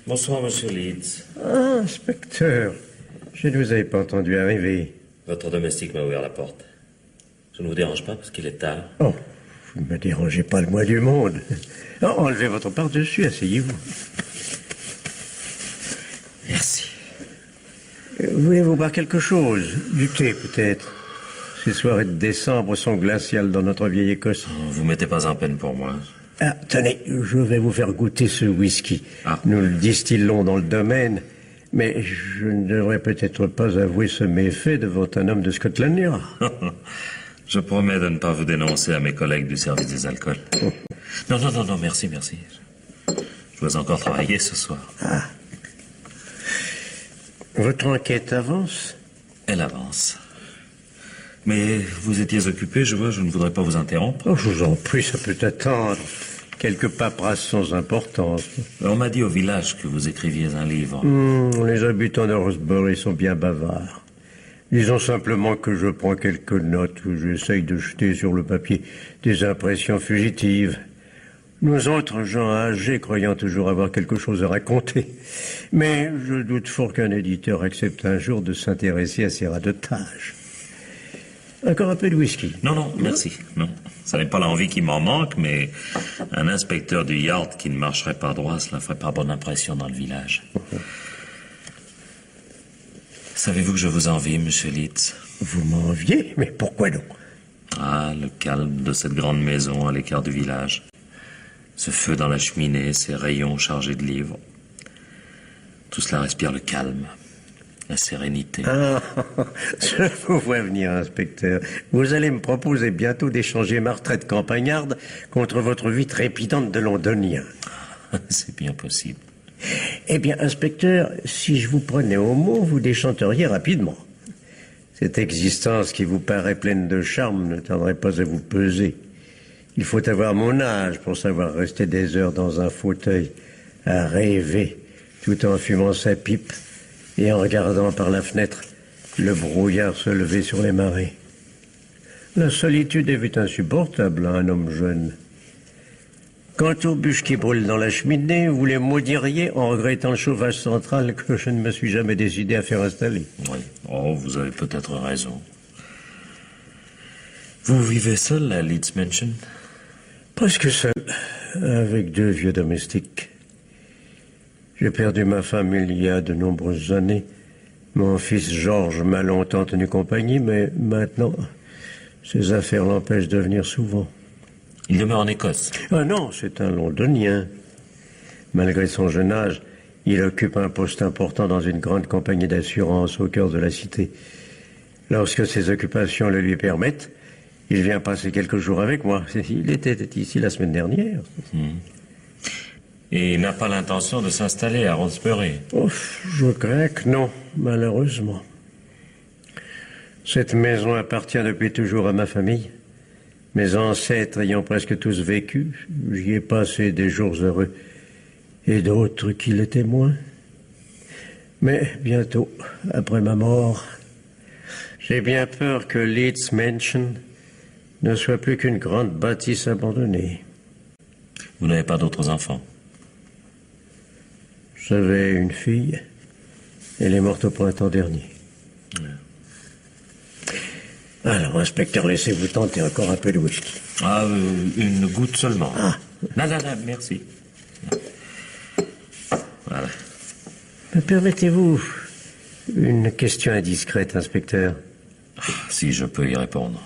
Bonsoir, monsieur Leeds. Ah, inspecteur. Je ne vous avais pas entendu arriver. Votre domestique m'a ouvert la porte. Je ne vous dérange pas parce qu'il est tard. Oh, vous ne me dérangez pas le moins du monde. Oh, enlevez votre par-dessus, asseyez-vous. Merci. Voulez-vous boire quelque chose? Du thé, peut-être? Ces soirées de décembre sont glaciales dans notre vieille Écosse. Vous mettez pas en peine pour moi. Ah, tenez, je vais vous faire goûter ce whisky. Ah. Nous le distillons dans le domaine, mais je ne devrais peut-être pas avouer ce méfait devant un homme de Scotland Yard. Je promets de ne pas vous dénoncer à mes collègues du service des alcools. Non, merci. Je dois encore travailler ce soir. Ah. Votre enquête avance? Elle avance. Mais vous étiez occupé, je vois, je ne voudrais pas vous interrompre. Oh, je vous en prie, ça peut attendre. Quelques paperasses sans importance. On m'a dit au village que vous écriviez un livre. Les habitants de Rosebury sont bien bavards. Disons simplement que je prends quelques notes où j'essaye de jeter sur le papier des impressions fugitives. Nous autres gens âgés croyant toujours avoir quelque chose à raconter. Mais je doute fort qu'un éditeur accepte un jour de s'intéresser à ces radotages. Encore un peu de whisky? Non, merci. Non, ça n'est pas l'envie qui m'en manque, mais un inspecteur du yard qui ne marcherait pas droit, cela ferait pas bonne impression dans le village. Savez-vous que je vous envie, monsieur Leeds? Vous m'enviez? Mais pourquoi donc? Ah, le calme de cette grande maison à l'écart du village. Ce feu dans la cheminée, ces rayons chargés de livres. Tout cela respire le calme, la sérénité. Ah, je vous vois venir, inspecteur. Vous allez me proposer bientôt d'échanger ma retraite campagnarde contre votre vie trépidante de londonien. C'est bien possible. Eh bien, inspecteur, si je vous prenais au mot, vous déchanteriez rapidement. Cette existence qui vous paraît pleine de charme ne tarderait pas à vous peser. Il faut avoir mon âge pour savoir rester des heures dans un fauteuil, à rêver, tout en fumant sa pipe et en regardant par la fenêtre le brouillard se lever sur les marais. La solitude est vite insupportable à un homme jeune. Quant aux bûches qui brûlent dans la cheminée, vous les maudiriez en regrettant le chauffage central que je ne me suis jamais décidé à faire installer. Oui. Oh, vous avez peut-être raison. Vous vivez seul à Leeds Mansion? Presque seul, avec 2 vieux domestiques. J'ai perdu ma femme il y a de nombreuses années. Mon fils Georges m'a longtemps tenu compagnie, mais maintenant, ses affaires l'empêchent de venir souvent. Il demeure en Écosse? Ah non, c'est un londonien. Malgré son jeune âge, il occupe un poste important dans une grande compagnie d'assurance au cœur de la cité. Lorsque ses occupations le lui permettent, il vient passer quelques jours avec moi. Il était ici la semaine dernière. Et il n'a pas l'intention de s'installer à Rosebury? Ouf, je crains que non, malheureusement. Cette maison appartient depuis toujours à ma famille. Mes ancêtres ayant presque tous vécu, j'y ai passé des jours heureux. Et d'autres qui l'étaient moins. Mais bientôt, après ma mort, j'ai bien peur que Leeds Mansion ne soit plus qu'une grande bâtisse abandonnée. Vous n'avez pas d'autres enfants? J'avais une fille. Elle est morte au printemps dernier. Alors, inspecteur, laissez-vous tenter encore un peu de whisky. Ah, une goutte seulement. Ah. Non, merci. Voilà. Me permettez-vous une question indiscrète, inspecteur? Si je peux y répondre.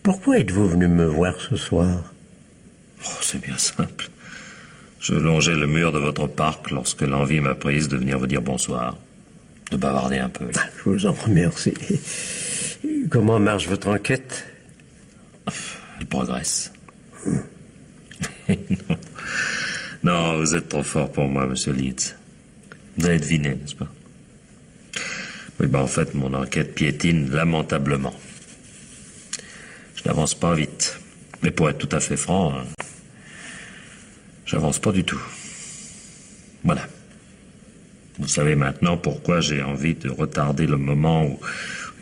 Pourquoi êtes-vous venu me voir ce soir? Oh, c'est bien simple. Je longeais le mur de votre parc lorsque l'envie m'a prise de venir vous dire bonsoir, de bavarder un peu. Je vous en remercie. Comment marche votre enquête? Elle progresse. Non, vous êtes trop fort pour moi, monsieur Leeds. Vous avez deviné, n'est-ce pas? Oui, en fait, mon enquête piétine lamentablement. Je n'avance pas vite. Mais pour être tout à fait franc, j'avance pas du tout. Voilà. Vous savez maintenant pourquoi j'ai envie de retarder le moment où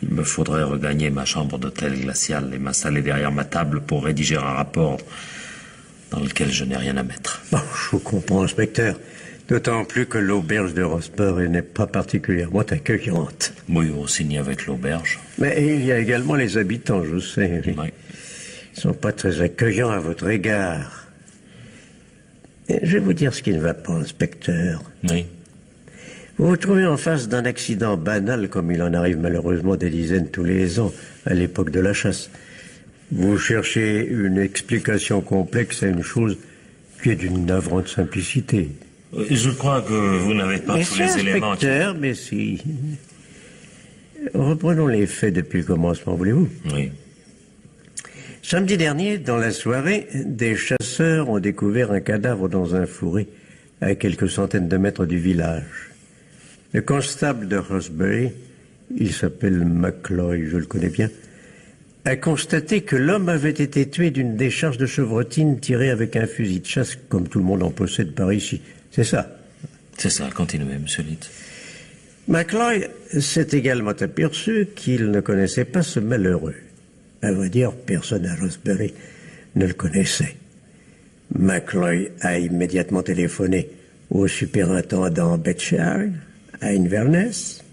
il me faudrait regagner ma chambre d'hôtel glacial et m'installer derrière ma table pour rédiger un rapport dans lequel je n'ai rien à mettre. Bon, je vous comprends, inspecteur. D'autant plus que l'auberge de Rosebery n'est pas particulièrement accueillante. Oui, on signe avec l'auberge. Mais il y a également les habitants, je sais. Oui. Ils ne sont pas très accueillants à votre égard. Et je vais vous dire ce qui ne va pas, inspecteur. Oui. Vous vous trouvez en face d'un accident banal, comme il en arrive malheureusement des dizaines tous les ans, à l'époque de la chasse. Vous cherchez une explication complexe à une chose qui est d'une navrante simplicité. Je crois que vous n'avez pas tous les éléments. Inspecteur, mais si. Reprenons les faits depuis le commencement, voulez-vous? Oui. Samedi dernier, dans la soirée, des chasseurs ont découvert un cadavre dans un fourré à quelques centaines de mètres du village. Le constable de Rosebery, il s'appelle McCloy, je le connais bien, a constaté que l'homme avait été tué d'une décharge de chevrotine tirée avec un fusil de chasse, comme tout le monde en possède par ici. C'est ça? C'est ça, continuez, monsieur Litz. McCloy s'est également aperçu qu'il ne connaissait pas ce malheureux. À vrai dire, personne à Rosebery ne le connaissait. McCloy a immédiatement téléphoné au superintendant Betchard, à Inverness.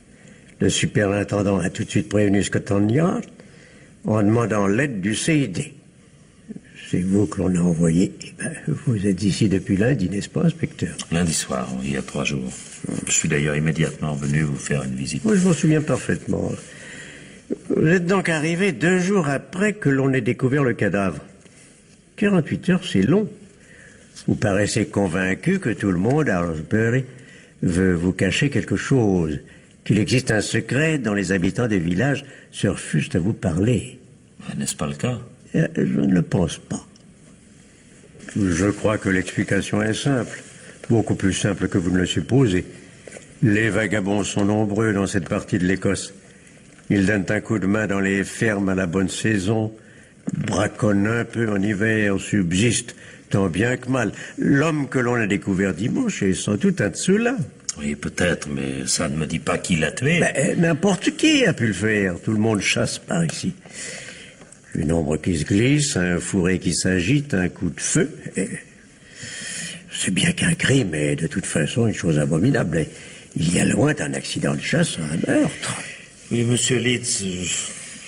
Le superintendant a tout de suite prévenu Scotland Yard en demandant l'aide du CID. C'est vous que l'on a envoyé. Vous êtes ici depuis lundi, n'est-ce pas, inspecteur? Lundi soir, il y a 3 jours. Je suis d'ailleurs immédiatement venu vous faire une visite. Oui, je m'en souviens parfaitement. Vous êtes donc arrivé 2 jours après que l'on ait découvert le cadavre. 48 heures, c'est long. Vous paraissez convaincu que tout le monde à Rosebery veut vous cacher quelque chose, qu'il existe un secret dont les habitants des villages se refusent à vous parler. N'est-ce pas le cas? Je ne le pense pas. Je crois que l'explication est simple, beaucoup plus simple que vous ne le supposez. Les vagabonds sont nombreux dans cette partie de l'Écosse. Ils donnent un coup de main dans les fermes à la bonne saison, braconnent un peu en hiver, subsistent tant bien que mal. L'homme que l'on a découvert dimanche est sans doute un de ceux-là. Oui, peut-être, mais ça ne me dit pas qui l'a tué. N'importe qui a pu le faire. Tout le monde chasse par ici. Une ombre qui se glisse, un fourré qui s'agite, un coup de feu. C'est bien qu'un crime, mais de toute façon, une chose abominable. Il y a loin d'un accident de chasse un meurtre. Oui, monsieur Litz,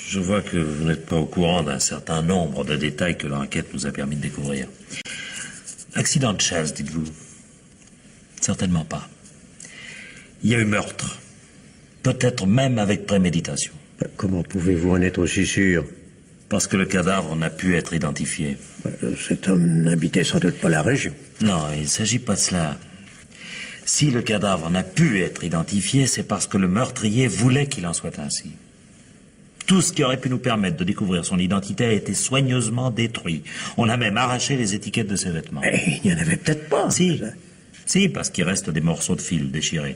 je vois que vous n'êtes pas au courant d'un certain nombre de détails que l'enquête nous a permis de découvrir. Accident de chasse, dites-vous? Certainement pas. Il y a eu meurtre. Peut-être même avec préméditation. Comment pouvez-vous en être aussi sûr? Parce que le cadavre n'a pu être identifié. Cet homme n'habitait sans doute pas la région. Non, il ne s'agit pas de cela. Si le cadavre n'a pu être identifié, c'est parce que le meurtrier voulait qu'il en soit ainsi. Tout ce qui aurait pu nous permettre de découvrir son identité a été soigneusement détruit. On a même arraché les étiquettes de ses vêtements. Mais il n'y en avait peut-être pas. Si, parce qu'il reste des morceaux de fil déchirés.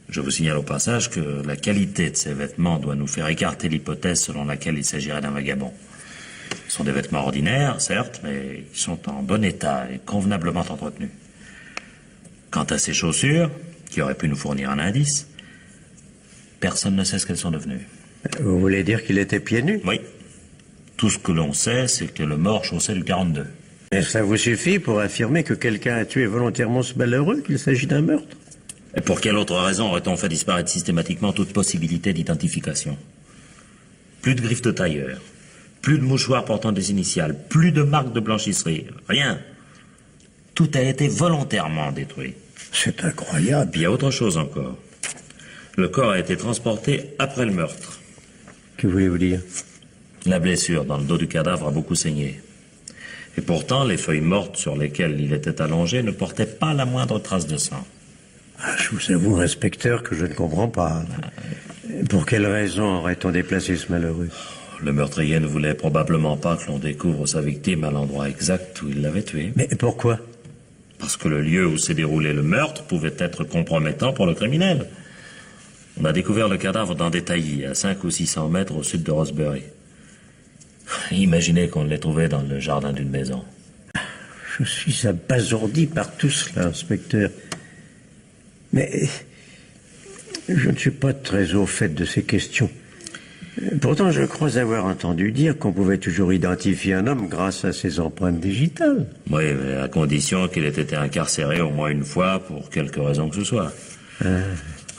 Je vous signale au passage que la qualité de ces vêtements doit nous faire écarter l'hypothèse selon laquelle il s'agirait d'un vagabond. Ce sont des vêtements ordinaires, certes, mais ils sont en bon état et convenablement entretenus. Quant à ces chaussures, qui auraient pu nous fournir un indice, personne ne sait ce qu'elles sont devenues. Vous voulez dire qu'il était pieds nus? Oui. Tout ce que l'on sait, c'est que le mort chaussait du 42. Et ça vous suffit pour affirmer que quelqu'un a tué volontairement ce malheureux, qu'il s'agit d'un meurtre? Et pour quelle autre raison aurait-on fait disparaître systématiquement toute possibilité d'identification? Plus de griffes de tailleur, plus de mouchoirs portant des initiales, plus de marques de blanchisserie, rien. Tout a été volontairement détruit. C'est incroyable. Puis il y a autre chose encore. Le corps a été transporté après le meurtre. Que voulez-vous dire? La blessure dans le dos du cadavre a beaucoup saigné. Et pourtant, les feuilles mortes sur lesquelles il était allongé ne portaient pas la moindre trace de sang. Je vous avoue, inspecteur, que je ne comprends pas. Pour quelle raison aurait-on déplacé ce malheureux? Le meurtrier ne voulait probablement pas que l'on découvre sa victime à l'endroit exact où il l'avait tuée. Mais pourquoi? Parce que le lieu où s'est déroulé le meurtre pouvait être compromettant pour le criminel. On a découvert le cadavre dans des taillis, à 500 ou 600 mètres au sud de Rosebery. Imaginez qu'on l'ait trouvé dans le jardin d'une maison. Je suis abasourdi par tout cela, inspecteur. Mais je ne suis pas très au fait de ces questions. Pourtant, je crois avoir entendu dire qu'on pouvait toujours identifier un homme grâce à ses empreintes digitales. Oui, mais à condition qu'il ait été incarcéré au moins une fois pour quelque raison que ce soit.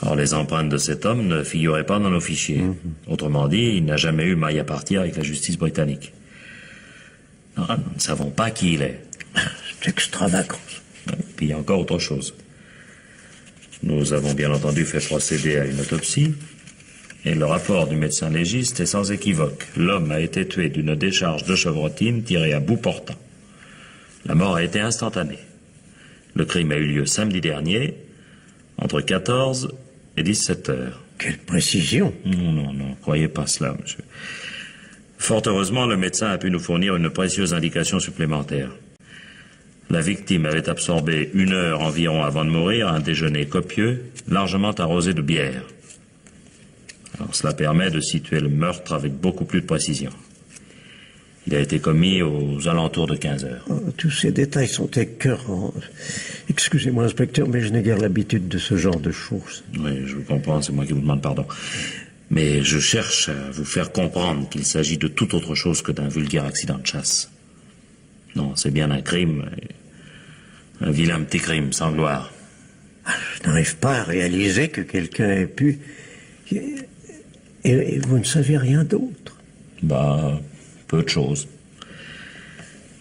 Or, les empreintes de cet homme ne figuraient pas dans nos fichiers. Autrement dit, il n'a jamais eu maille à partir avec la justice britannique. Non, nous ne savons pas qui il est. C'est extravagant. Puis il y a encore autre chose. Nous avons bien entendu fait procéder à une autopsie, et le rapport du médecin légiste est sans équivoque. L'homme a été tué d'une décharge de chevrotine tirée à bout portant. La mort a été instantanée. Le crime a eu lieu samedi dernier, entre 14 et 17 heures. Quelle précision! Non, croyez pas cela, monsieur. Fort heureusement, le médecin a pu nous fournir une précieuse indication supplémentaire. La victime avait absorbé 1 heure environ avant de mourir un déjeuner copieux, largement arrosé de bière. Alors, cela permet de situer le meurtre avec beaucoup plus de précision. Il a été commis aux alentours de 15 heures. Oh, tous ces détails sont écœurants. Excusez-moi, inspecteur, mais je n'ai guère l'habitude de ce genre de choses. Oui, je vous comprends, c'est moi qui vous demande pardon. Mais je cherche à vous faire comprendre qu'il s'agit de toute autre chose que d'un vulgaire accident de chasse. Non, c'est bien un crime, un vilain petit crime, sans gloire. Je n'arrive pas à réaliser que quelqu'un ait pu... Et vous ne savez rien d'autre? Peu de choses.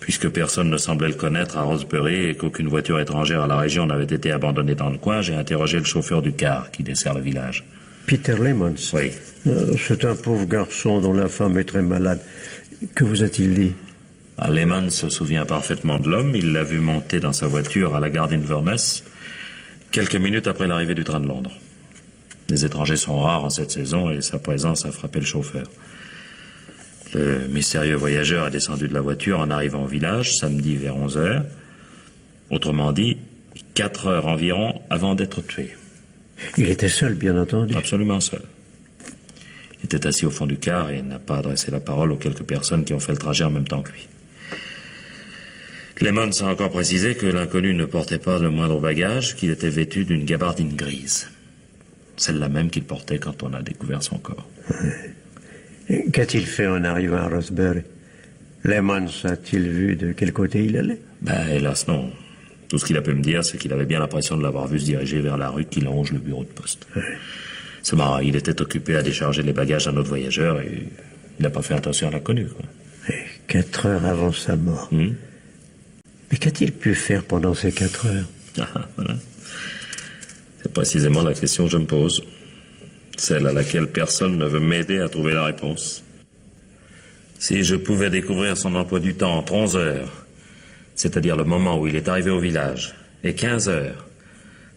Puisque personne ne semblait le connaître à Rosebery et qu'aucune voiture étrangère à la région n'avait été abandonnée dans le coin, j'ai interrogé le chauffeur du car qui dessert le village. Peter Lemons? Oui. C'est un pauvre garçon dont la femme est très malade. Que vous a-t-il dit? Lemons se souvient parfaitement de l'homme. Il l'a vu monter dans sa voiture à la gare d'Inverness quelques minutes après l'arrivée du train de Londres. Les étrangers sont rares en cette saison et sa présence a frappé le chauffeur. Le mystérieux voyageur est descendu de la voiture en arrivant au village, samedi vers 11 heures. Autrement dit, 4 heures environ avant d'être tué. Il était seul, bien entendu. Absolument seul. Il était assis au fond du car et n'a pas adressé la parole aux quelques personnes qui ont fait le trajet en même temps que lui. Clemens a encore précisé que l'inconnu ne portait pas le moindre bagage, qu'il était vêtu d'une gabardine grise. Celle-là même qu'il portait quand on a découvert son corps. Qu'a-t-il fait en arrivant à Rosebery? Lemons a-t-il vu de quel côté il allait? Hélas, non. Tout ce qu'il a pu me dire, c'est qu'il avait bien l'impression de l'avoir vu se diriger vers la rue qui longe le bureau de poste. C'est marrant, il était occupé à décharger les bagages d'un autre voyageur et il n'a pas fait attention à l'inconnu, quoi. 4 heures avant sa mort. Mais qu'a-t-il pu faire pendant ces 4 heures? Voilà. C'est précisément la question que je me pose. Celle à laquelle personne ne veut m'aider à trouver la réponse. Si je pouvais découvrir son emploi du temps entre 11 heures, c'est-à-dire le moment où il est arrivé au village, et 15 heures,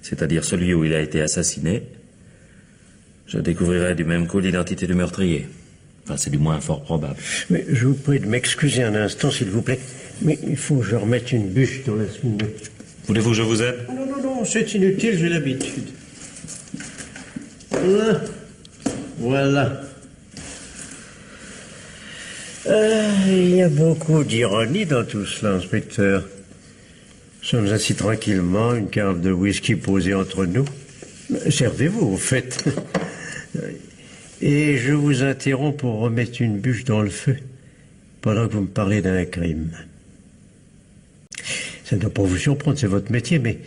c'est-à-dire celui où il a été assassiné, je découvrirais du même coup l'identité du meurtrier. Enfin, c'est du moins fort probable. Mais je vous prie de m'excuser un instant, s'il vous plaît. Mais il faut que je remette une bûche dans la cheminée. Voulez-vous que je vous aide? Non, c'est inutile, j'ai l'habitude. Voilà. Il y a beaucoup d'ironie dans tout cela, inspecteur. Nous sommes assis tranquillement, une carafe de whisky posée entre nous. Servez-vous, au fait. Et je vous interromps pour remettre une bûche dans le feu, pendant que vous me parlez d'un crime. Ça ne doit pas vous surprendre, c'est votre métier, mais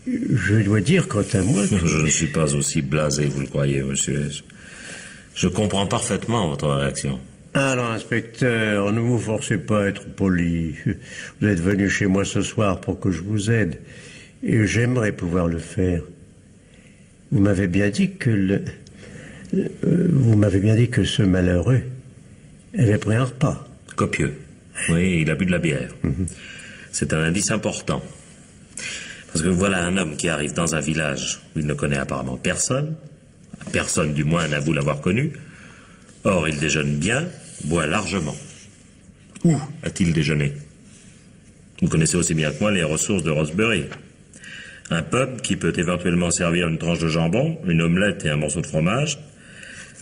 je dois dire, quant à moi... Je ne suis pas aussi blasé, vous le croyez, monsieur. Je comprends parfaitement votre réaction. Alors, inspecteur, ne vous forcez pas à être poli. Vous êtes venu chez moi ce soir pour que je vous aide, et j'aimerais pouvoir le faire. Vous m'avez bien dit que ce malheureux avait pris un repas. Copieux. Oui, il a bu de la bière. C'est un indice important. Parce que voilà un homme qui arrive dans un village où il ne connaît apparemment personne. Personne, du moins, n'avoue l'avoir connu. Or, il déjeune bien, boit largement. Où a-t-il déjeuné? Vous connaissez aussi bien que moi les ressources de Rosebery. Un pub qui peut éventuellement servir une tranche de jambon, une omelette et un morceau de fromage,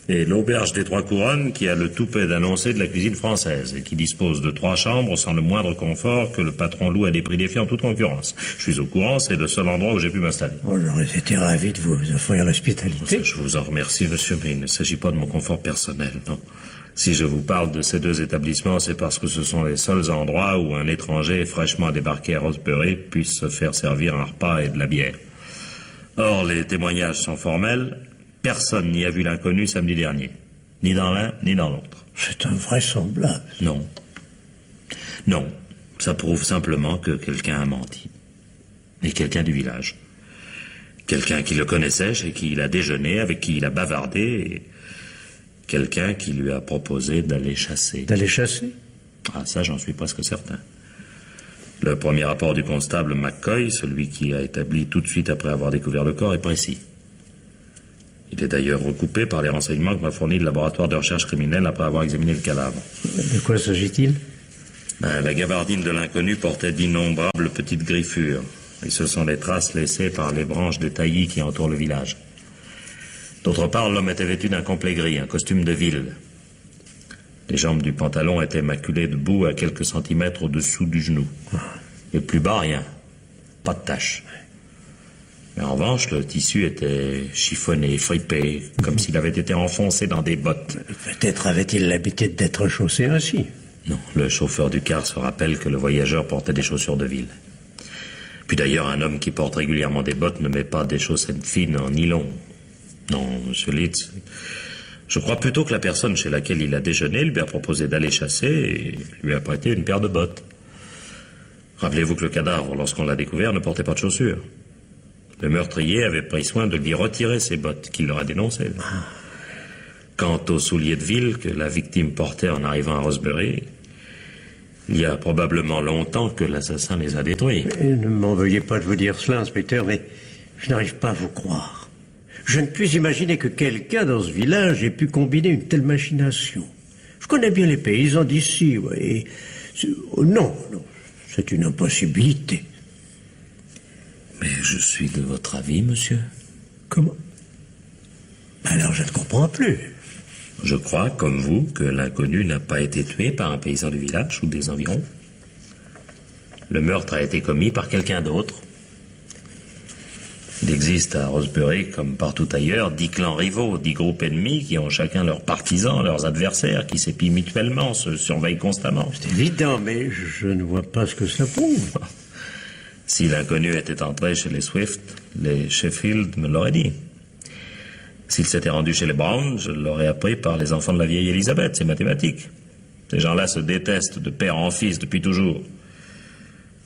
Et l'auberge des Trois Couronnes qui a le toupet d'annoncer de la cuisine française et qui dispose de 3 chambres sans le moindre confort que le patron loue à des prix défiant toute concurrence. Je suis au courant, c'est le seul endroit où j'ai pu m'installer. Oh, j'aurais été ravi de vous offrir l'hospitalité. Je vous en remercie, monsieur, mais il ne s'agit pas de mon confort personnel, non. Si je vous parle de ces 2 établissements, c'est parce que ce sont les seuls endroits où un étranger fraîchement débarqué à Rosebery puisse se faire servir un repas et de la bière. Or, les témoignages sont formels. Personne n'y a vu l'inconnu samedi dernier. Ni dans l'un, ni dans l'autre. C'est invraisemblable. Non. Non. Ça prouve simplement que quelqu'un a menti. Et quelqu'un du village. Quelqu'un qui le connaissait, chez qui il a déjeuné, avec qui il a bavardé, et quelqu'un qui lui a proposé d'aller chasser. D'aller chasser? Ah, ça, j'en suis presque certain. Le premier rapport du constable McCoy, celui qui a établi tout de suite après avoir découvert le corps, est précis. Il est d'ailleurs recoupé par les renseignements que m'a fourni le laboratoire de recherche criminelle après avoir examiné le cadavre. De quoi s'agit-il? La gabardine de l'inconnu portait d'innombrables petites griffures. Et ce sont les traces laissées par les branches de taillis qui entourent le village. D'autre part, l'homme était vêtu d'un complet gris, un costume de ville. Les jambes du pantalon étaient maculées de boue à quelques centimètres au-dessous du genou. Et plus bas, rien. Pas de tache. Mais en revanche, le tissu était chiffonné, fripé, comme s'il avait été enfoncé dans des bottes. Peut-être avait-il l'habitude d'être chaussé ainsi. Non, le chauffeur du car se rappelle que le voyageur portait des chaussures de ville. Puis d'ailleurs, un homme qui porte régulièrement des bottes ne met pas des chaussettes fines en nylon. Non, monsieur Litz, je crois plutôt que la personne chez laquelle il a déjeuné lui a proposé d'aller chasser et lui a prêté une paire de bottes. Rappelez-vous que le cadavre, lorsqu'on l'a découvert, ne portait pas de chaussures. Le meurtrier avait pris soin de lui retirer ses bottes, qu'il leur a dénoncées. Quant aux souliers de ville que la victime portait en arrivant à Rosebery, il y a probablement longtemps que l'assassin les a détruits. Ne m'en veuillez pas de vous dire cela, inspecteur, mais je n'arrive pas à vous croire. Je ne puis imaginer que quelqu'un dans ce village ait pu combiner une telle machination. Je connais bien les paysans d'ici, et... Non, c'est une impossibilité. Mais je suis de votre avis, monsieur. Comment? Alors je ne comprends plus. Je crois, comme vous, que l'inconnu n'a pas été tué par un paysan du village ou des environs. Le meurtre a été commis par quelqu'un d'autre. Il existe à Rosebery, comme partout ailleurs, 10 clans rivaux, 10 groupes ennemis qui ont chacun leurs partisans, leurs adversaires, qui s'épient mutuellement, se surveillent constamment. C'est évident, mais je ne vois pas ce que cela prouve. Si l'inconnu était entré chez les Swift, les Sheffield me l'auraient dit. S'il s'était rendu chez les Brown, je l'aurais appris par les enfants de la vieille Elisabeth, c'est mathématique. Ces gens-là se détestent de père en fils depuis toujours.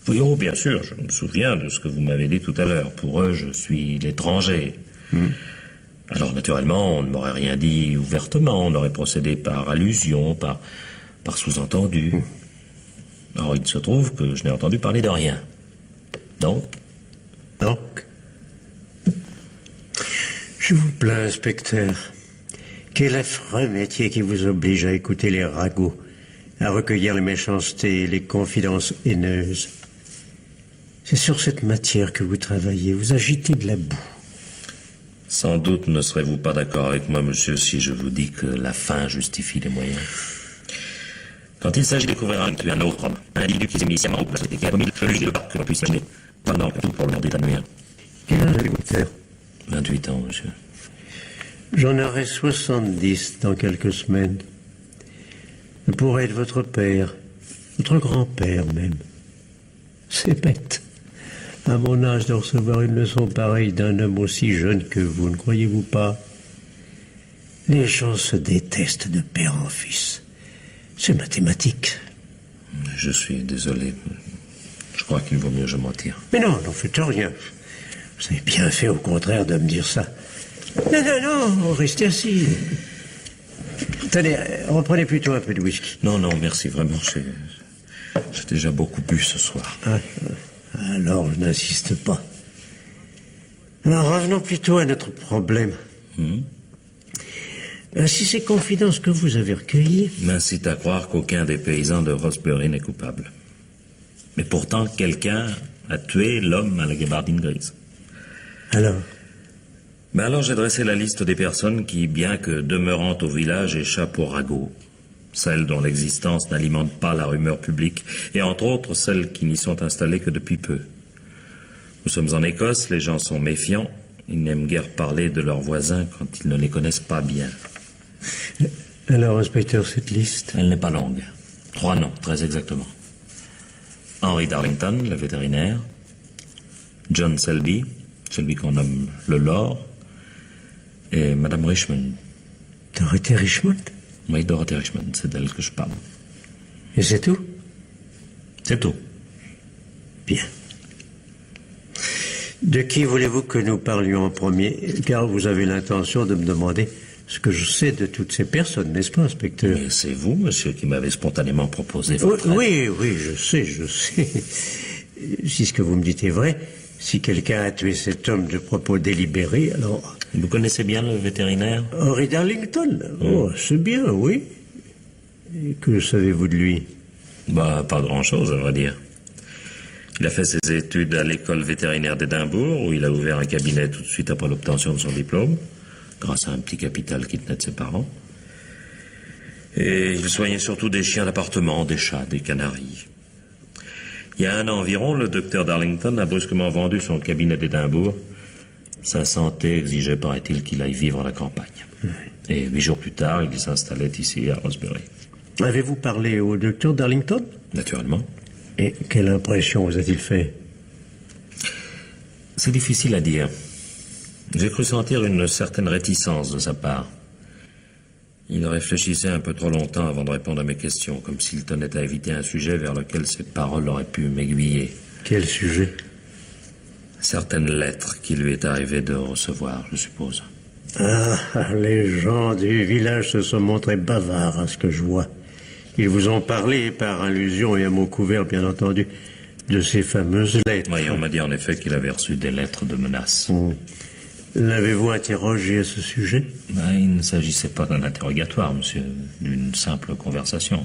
Oui, oh, bien sûr, je me souviens de ce que vous m'avez dit tout à l'heure. Pour eux, je suis l'étranger. Alors, naturellement, on ne m'aurait rien dit ouvertement. On aurait procédé par allusion, par sous-entendu. Alors, il se trouve que je n'ai entendu parler de rien. Donc, je vous plains, inspecteur. Quel affreux métier qui vous oblige à écouter les ragots, à recueillir les méchancetés et les confidences haineuses. C'est sur cette matière que vous travaillez, vous agitez de la boue. Sans doute ne serez-vous pas d'accord avec moi, monsieur, si je vous dis que la fin justifie les moyens. Quand il s'agit de découvrir un autre homme, un individu qui s'est mis sciemment au place et qui a commis le plus de que l'on puisse imaginer, pendant que tout pour le monde est annulé. Quel âge avez-vous, faire 28 ans, monsieur. J'en aurai 70 dans quelques semaines. Je pourrais être votre père, votre grand-père même. C'est bête. À mon âge de recevoir une leçon pareille d'un homme aussi jeune que vous, ne croyez-vous pas? Les gens se détestent de père en fils. C'est mathématique. Je suis désolé. Je crois qu'il vaut mieux que je m'en tire. Mais non, n'en faites rien. Vous avez bien fait, au contraire, de me dire ça. Non, restez assis. Tenez, reprenez plutôt un peu de whisky. Non, merci, vraiment. J'ai déjà beaucoup bu ce soir. Alors, je n'insiste pas. Alors, revenons plutôt à notre problème. Si ces confidences que vous avez recueillies... m'incite à croire qu'aucun des paysans de Rosebery n'est coupable. Mais pourtant, quelqu'un a tué l'homme à la gabardine grise. Alors? Mais alors j'ai dressé la liste des personnes qui, bien que demeurant au village, échappent au ragot. Celles dont l'existence n'alimente pas la rumeur publique, et entre autres celles qui n'y sont installées que depuis peu. Nous sommes en Écosse, les gens sont méfiants, ils n'aiment guère parler de leurs voisins quand ils ne les connaissent pas bien. Alors, inspecteur, cette liste? Elle n'est pas longue. 3 noms, très exactement. Henry Darlington, le vétérinaire. John Selby, celui qu'on nomme le Lord. Et Madame Richmond. Dorothée Richmond? Oui, Dorothée Richmond, c'est d'elle que je parle. Et c'est tout? C'est tout. Bien. De qui voulez-vous que nous parlions en premier? Car vous avez l'intention de me demander ce que je sais de toutes ces personnes, n'est-ce pas, inspecteur? Mais c'est vous, monsieur, qui m'avez spontanément proposé Oui, votre aide. oui, je sais. Si ce que vous me dites est vrai, si quelqu'un a tué cet homme de propos délibérés, alors... Vous connaissez bien le vétérinaire? Henry Darlington? Oh, c'est bien, oui. Et que savez-vous de lui? Bah, pas grand-chose, à vrai dire. Il a fait ses études à l'école vétérinaire d'Édimbourg, où il a ouvert un cabinet tout de suite après l'obtention de son diplôme, grâce à un petit capital qui tenait de ses parents. Et il soignait surtout des chiens d'appartement, des chats, des canaris. Il y a 1 an environ, le docteur Darlington a brusquement vendu son cabinet d'Édimbourg. Sa santé exigeait, paraît-il, qu'il aille vivre à la campagne. Et 8 jours plus tard, il s'installait ici, à Rosebery. Avez-vous parlé au docteur Darlington? Naturellement. Et quelle impression vous a-t-il fait? C'est difficile à dire. J'ai cru sentir une certaine réticence de sa part. Il réfléchissait un peu trop longtemps avant de répondre à mes questions, comme s'il tenait à éviter un sujet vers lequel ses paroles auraient pu m'aiguiller. Quel sujet? Certaines lettres qu'il lui est arrivé de recevoir, je suppose. Ah, les gens du village se sont montrés bavards à ce que je vois. Ils vous ont parlé, par allusion et à mot couvert, bien entendu, de ces fameuses lettres. Oui, on m'a dit en effet qu'il avait reçu des lettres de menaces. L'avez-vous interrogé à ce sujet? Ben, il ne s'agissait pas d'un interrogatoire, monsieur, d'une simple conversation.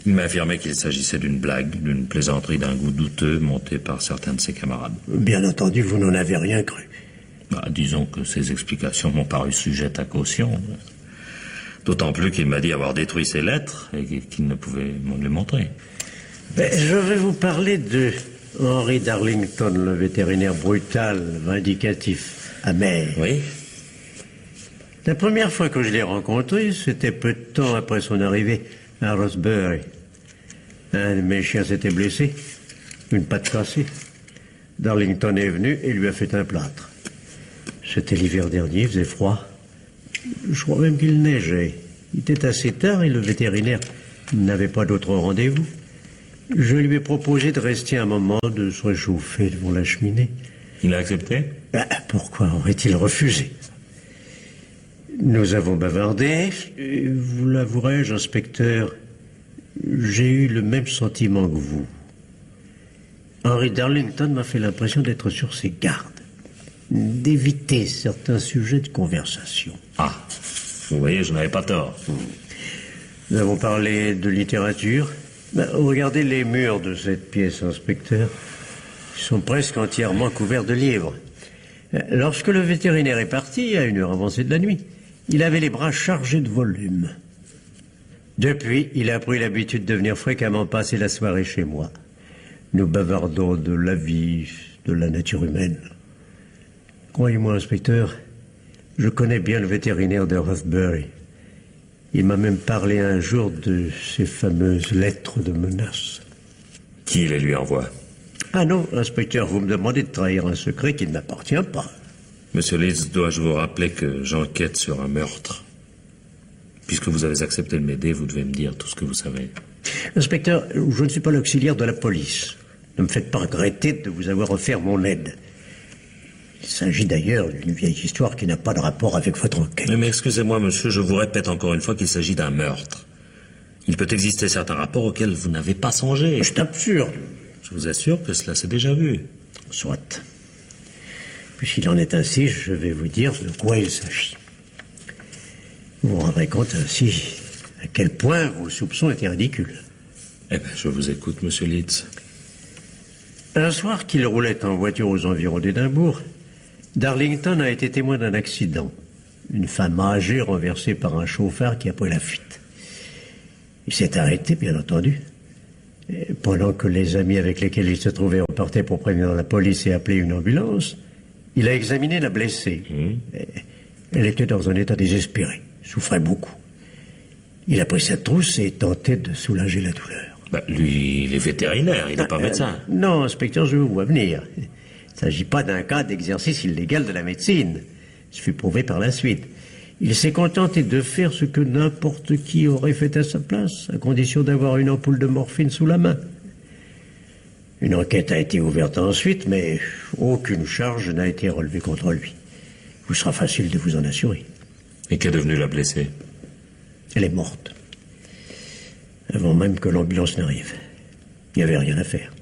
Il m'a affirmé qu'il s'agissait d'une blague, d'une plaisanterie d'un goût douteux montée par certains de ses camarades. Bien entendu, vous n'en avez rien cru. Bah, disons que ces explications m'ont paru sujettes à caution. D'autant plus qu'il m'a dit avoir détruit ses lettres et qu'il ne pouvait m'en les montrer. Je vais vous parler de Henry Darlington, le vétérinaire brutal, vindicatif, amer. Oui? La première fois que je l'ai rencontré, c'était peu de temps après son arrivée à Rosebery. Un de mes chiens s'était blessé, une patte cassée. Darlington est venu et lui a fait un plâtre. C'était l'hiver dernier, il faisait froid. Je crois même qu'il neigeait. Il était assez tard et le vétérinaire n'avait pas d'autre rendez-vous. Je lui ai proposé de rester un moment, de se réchauffer devant la cheminée. Il a accepté? Pourquoi aurait-il refusé? Nous avons bavardé. Vous l'avouerai-je, inspecteur, j'ai eu le même sentiment que vous. Henry Darlington m'a fait l'impression d'être sur ses gardes, d'éviter certains sujets de conversation. Ah, vous voyez, je n'avais pas tort. Nous avons parlé de littérature. Regardez les murs de cette pièce, inspecteur. Ils sont presque entièrement couverts de livres. Lorsque le vétérinaire est parti, à une heure avancée de la nuit, il avait les bras chargés de volumes. Depuis, il a pris l'habitude de venir fréquemment passer la soirée chez moi. Nous bavardons de la vie, de la nature humaine. Croyez-moi, inspecteur, je connais bien le vétérinaire de Rosebery. Il m'a même parlé un jour de ces fameuses lettres de menace. Qui les lui envoie? Ah non, inspecteur, vous me demandez de trahir un secret qui ne m'appartient pas. Monsieur Leeds, dois-je vous rappeler que j'enquête sur un meurtre? Puisque vous avez accepté de m'aider, vous devez me dire tout ce que vous savez. Inspecteur, je ne suis pas l'auxiliaire de la police. Ne me faites pas regretter de vous avoir offert mon aide. Il s'agit d'ailleurs d'une vieille histoire qui n'a pas de rapport avec votre enquête. Mais excusez-moi, monsieur, je vous répète encore une fois qu'il s'agit d'un meurtre. Il peut exister certains rapports auxquels vous n'avez pas songé. C'est absurde. Je vous assure que cela s'est déjà vu. Soit. Puisqu'il en est ainsi, je vais vous dire de quoi il s'agit. Vous vous rendrez compte ainsi à quel point vos soupçons étaient ridicules. Eh bien, je vous écoute, monsieur Leeds. Un soir qu'il roulait en voiture aux environs d'Édimbourg, Darlington a été témoin d'un accident. Une femme âgée renversée par un chauffard qui a pris la fuite. Il s'est arrêté, bien entendu. Et pendant que les amis avec lesquels il se trouvait repartaient pour prévenir la police et appeler une ambulance, il a examiné la blessée. Elle était dans un état désespéré, souffrait beaucoup. Il a pris sa trousse et tenté de soulager la douleur. Lui, il est vétérinaire, il n'est pas médecin. Non, inspecteur, je vous vois venir. Il ne s'agit pas d'un cas d'exercice illégal de la médecine. Ce fut prouvé par la suite. Il s'est contenté de faire ce que n'importe qui aurait fait à sa place, à condition d'avoir une ampoule de morphine sous la main. Une enquête a été ouverte ensuite, mais aucune charge n'a été relevée contre lui. Il vous sera facile de vous en assurer. Et qu'est devenue la blessée? Elle est morte. Avant même que l'ambulance n'arrive. Il n'y avait rien à faire.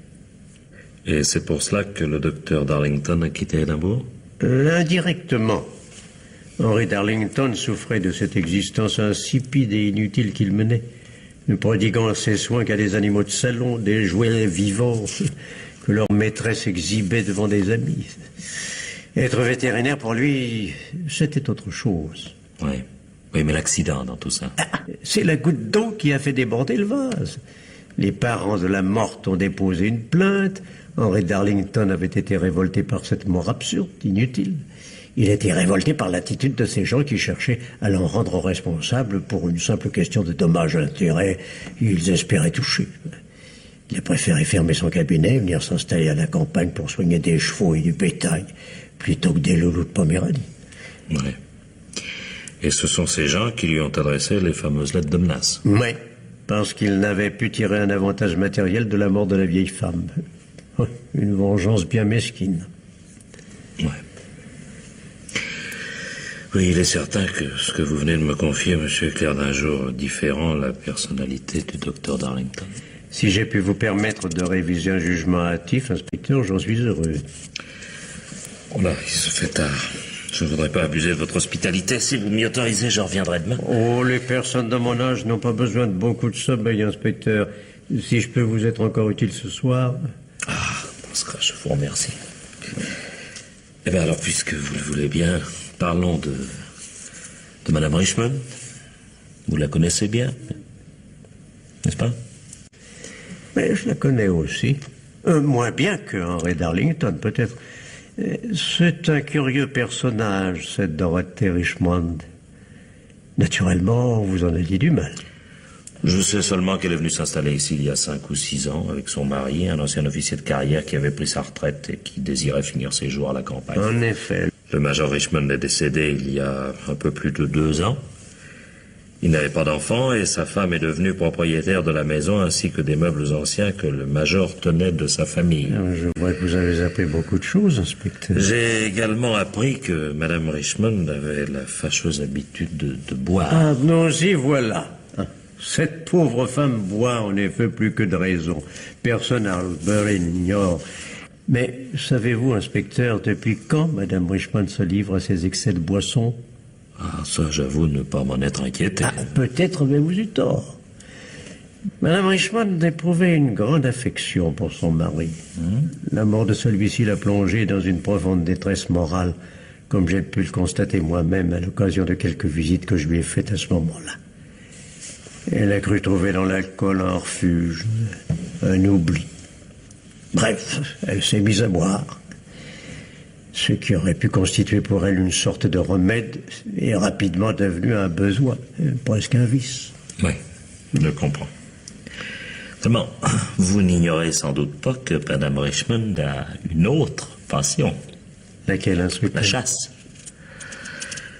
Et c'est pour cela que le docteur Darlington a quitté Édimbourg? Indirectement. Henry Darlington souffrait de cette existence insipide et inutile qu'il menait, ne prodiguant ses soins qu'à des animaux de salon, des jouets vivants que leur maîtresse exhibait devant des amis. Être vétérinaire, pour lui, c'était autre chose. Oui, mais l'accident dans tout ça. C'est la goutte d'eau qui a fait déborder le vase. Les parents de la morte ont déposé une plainte. Henry Darlington avait été révolté par cette mort absurde, inutile. Il était révolté par l'attitude de ces gens qui cherchaient à l'en rendre responsable pour une simple question de dommages à l'intérêt. Ils espéraient toucher. Il a préféré fermer son cabinet et venir s'installer à la campagne pour soigner des chevaux et du bétail, plutôt que des loulous de Poméranie. Oui. Et ce sont ces gens qui lui ont adressé les fameuses lettres de menace. Oui, parce qu'ils n'avaient pu tirer un avantage matériel de la mort de la vieille femme. Une vengeance bien mesquine. Oui, il est certain que ce que vous venez de me confier, monsieur, éclaire d'un jour différent la personnalité du docteur Darlington. Si j'ai pu vous permettre de réviser un jugement hâtif, inspecteur, j'en suis heureux. Oh là, il se fait tard. Je ne voudrais pas abuser de votre hospitalité. Si vous m'y autorisez, je reviendrai demain. Oh, les personnes de mon âge n'ont pas besoin de beaucoup de sommeil, inspecteur. Si je peux vous être encore utile ce soir... Dans ce cas, je vous remercie. Eh bien alors, puisque vous le voulez bien, parlons de Madame Richmond. Vous la connaissez bien, n'est-ce pas? Mais je la connais aussi. Moins bien que Henry Darlington, peut-être. C'est un curieux personnage, cette Dorothée Richmond. Naturellement, vous en a dit du mal. Je sais seulement qu'elle est venue s'installer ici il y a 5 ou 6 ans avec son mari, un ancien officier de carrière qui avait pris sa retraite et qui désirait finir ses jours à la campagne. En effet. Le major Richmond est décédé il y a un peu plus de 2 ans. Il n'avait pas d'enfant et sa femme est devenue propriétaire de la maison ainsi que des meubles anciens que le major tenait de sa famille. Je vois que vous avez appris beaucoup de choses, inspecteur. J'ai également appris que Madame Richmond avait la fâcheuse habitude de boire. Ah, nous y voilà. Cette pauvre femme boit en effet plus que de raison. Personne à Aldbury n'ignore. Mais savez-vous, inspecteur, depuis quand Madame Richmond se livre à ses excès de boisson? Ça, j'avoue ne pas m'en être inquiété. Peut-être avez-vous eu tort. Madame Richmond éprouvait une grande affection pour son mari. La mort de celui-ci l'a plongée dans une profonde détresse morale, comme j'ai pu le constater moi-même à l'occasion de quelques visites que je lui ai faites à ce moment-là. Elle a cru trouver dans l'alcool un refuge, un oubli. Bref, elle s'est mise à boire. Ce qui aurait pu constituer pour elle une sorte de remède est rapidement devenu un besoin, presque un vice. Oui, je comprends. Seulement, vous n'ignorez sans doute pas que Madame Richmond a une autre passion. Laquelle, inspecteur? La chasse.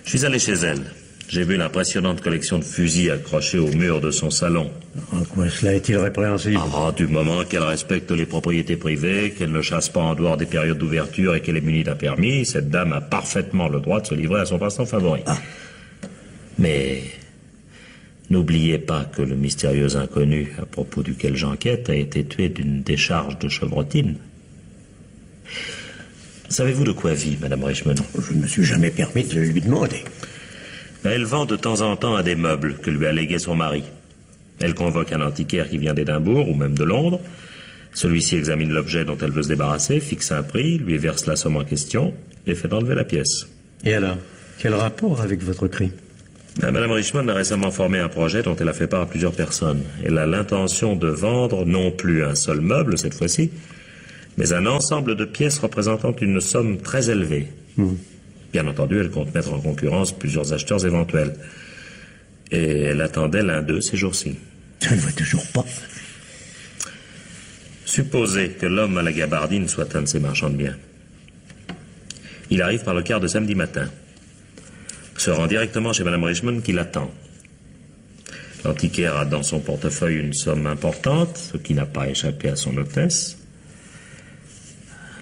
Je suis allé chez elle. J'ai vu l'impressionnante collection de fusils accrochés au mur de son salon. En quoi cela est-il répréhensible? Du moment qu'elle respecte les propriétés privées, qu'elle ne chasse pas en dehors des périodes d'ouverture et qu'elle est munie d'un permis, cette dame a parfaitement le droit de se livrer à son passe-temps favori. Mais n'oubliez pas que le mystérieux inconnu à propos duquel j'enquête a été tué d'une décharge de chevrotine. Savez-vous de quoi vit Madame Richmond? Je ne me suis jamais permis de lui demander. Elle vend de temps en temps à des meubles que lui a légués son mari. Elle convoque un antiquaire qui vient d'Édimbourg ou même de Londres. Celui-ci examine l'objet dont elle veut se débarrasser, fixe un prix, lui verse la somme en question et fait enlever la pièce. Et alors, quel rapport avec votre crime? Madame Richmond a récemment formé un projet dont elle a fait part à plusieurs personnes. Elle a l'intention de vendre non plus un seul meuble, cette fois-ci, mais un ensemble de pièces représentant une somme très élevée. Bien entendu, elle compte mettre en concurrence plusieurs acheteurs éventuels. Et elle attendait l'un d'eux ces jours-ci. Ça ne va toujours pas. Supposez que l'homme à la gabardine soit un de ces marchands de biens. Il arrive par le quart de samedi matin. Se rend directement chez Madame Richmond qui l'attend. L'antiquaire a dans son portefeuille une somme importante, ce qui n'a pas échappé à son hôtesse.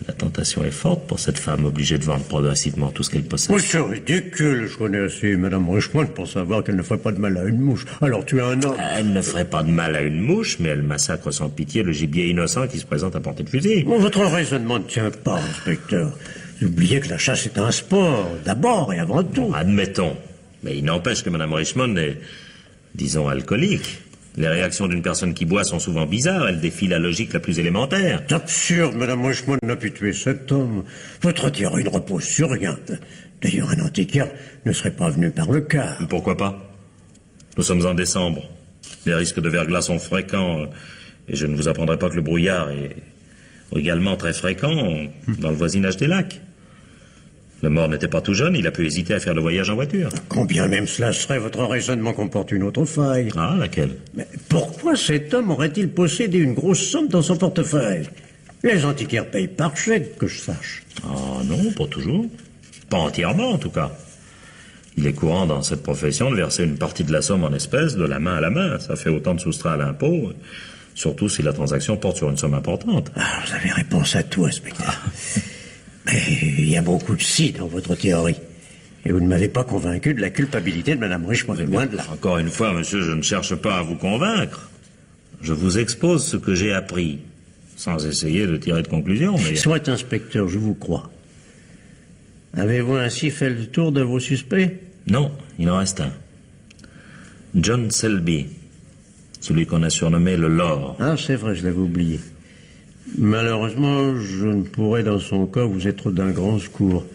La tentation est forte pour cette femme obligée de vendre progressivement tout ce qu'elle possède. Oh, c'est ridicule. Je connais assez Madame Richmond pour savoir qu'elle ne ferait pas de mal à une mouche. Alors tu es un homme. Elle ne ferait pas de mal à une mouche, mais elle massacre sans pitié le gibier innocent qui se présente à portée de fusil. Bon, votre raisonnement ne tient pas, inspecteur. Vous oubliez que la chasse est un sport, d'abord et avant tout. Bon, admettons. Mais il n'empêche que Madame Richmond est, disons, alcoolique. Les réactions d'une personne qui boit sont souvent bizarres. Elles défient la logique la plus élémentaire. C'est absurde, Madame Richmond n'a pu tuer cet homme. Votre théorie ne repose sur rien. D'ailleurs, un antiquaire ne serait pas venu par le quart. Pourquoi pas? Nous sommes en décembre. Les risques de verglas sont fréquents. Et je ne vous apprendrai pas que le brouillard est également très fréquent dans le voisinage des lacs. Le mort n'était pas tout jeune, il a pu hésiter à faire le voyage en voiture. Combien même cela serait, votre raisonnement comporte une autre faille. Ah, laquelle? Mais pourquoi cet homme aurait-il possédé une grosse somme dans son portefeuille? Les antiquaires payent par chèque, que je sache. Ah non, pas toujours. Pas entièrement, en tout cas. Il est courant dans cette profession de verser une partie de la somme en espèces de la main à la main. Ça fait autant de soustraits à l'impôt, surtout si la transaction porte sur une somme importante. Ah, vous avez réponse à tout, inspecteur. Mais il y a beaucoup de si dans votre théorie. Et vous ne m'avez pas convaincu de la culpabilité de Madame Richmond, loin de là. Encore une fois, monsieur, je ne cherche pas à vous convaincre. Je vous expose ce que j'ai appris, sans essayer de tirer de conclusion, mais... Soit, inspecteur, je vous crois. Avez-vous ainsi fait le tour de vos suspects? Non, il en reste un. John Selby, celui qu'on a surnommé le Lord. Ah, c'est vrai, je l'avais oublié. Malheureusement, je ne pourrais dans son cas vous être d'un grand secours.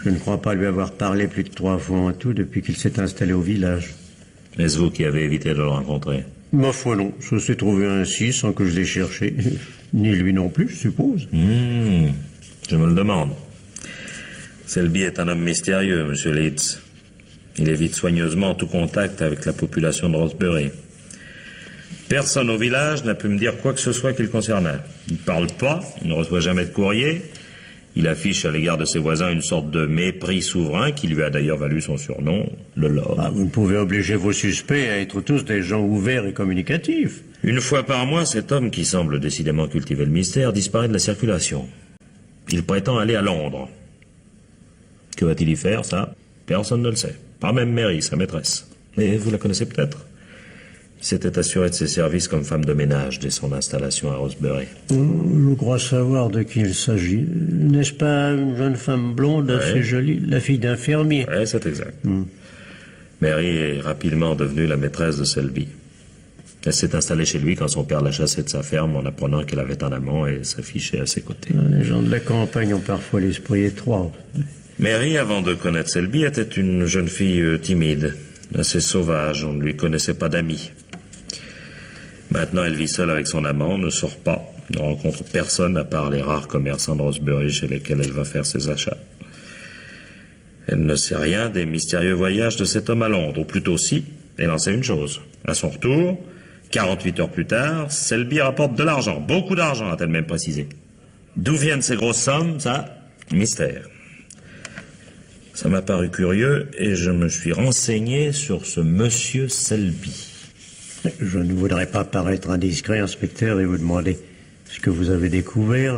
Je ne crois pas lui avoir parlé plus de 3 fois en tout depuis qu'il s'est installé au village. Est-ce vous qui avez évité de le rencontrer? Ma foi non, ça s'est trouvé ainsi sans que je l'ai cherché. Ni lui non plus, je suppose. Je me le demande. Selby est un homme mystérieux, monsieur Leeds. Il évite soigneusement tout contact avec la population de Rosebery. Personne au village n'a pu me dire quoi que ce soit qui le concernait. Il ne parle pas, il ne reçoit jamais de courrier. Il affiche à l'égard de ses voisins une sorte de mépris souverain qui lui a d'ailleurs valu son surnom, le Lord. Ah, vous ne pouvez obliger vos suspects à être tous des gens ouverts et communicatifs. Une fois par mois, cet homme qui semble décidément cultiver le mystère disparaît de la circulation. Il prétend aller à Londres. Que va-t-il y faire, ça? Personne ne le sait. Pas même Mary, sa maîtresse. Mais vous la connaissez peut-être? Il s'était assuré de ses services comme femme de ménage dès son installation à Rosebery. Je crois savoir de qui il s'agit. N'est-ce pas une jeune femme blonde assez jolie, la fille d'un fermier? Oui, c'est exact. Mary est rapidement devenue la maîtresse de Selby. Elle s'est installée chez lui quand son père l'a chassée de sa ferme en apprenant qu'elle avait un amant et s'affichait à ses côtés. Les gens de la campagne ont parfois l'esprit étroit. Mary, avant de connaître Selby, était une jeune fille timide, assez sauvage. On ne lui connaissait pas d'amis. Maintenant, elle vit seule avec son amant, ne sort pas, ne rencontre personne à part les rares commerçants de Rosebery chez lesquels elle va faire ses achats. Elle ne sait rien des mystérieux voyages de cet homme à Londres, ou plutôt si, elle en sait une chose. À son retour, 48 heures plus tard, Selby rapporte de l'argent, beaucoup d'argent, a-t-elle même précisé. D'où viennent ces grosses sommes, ça? Mystère. Ça m'a paru curieux et je me suis renseigné sur ce monsieur Selby. Je ne voudrais pas paraître indiscret, inspecteur, et vous demander ce que vous avez découvert.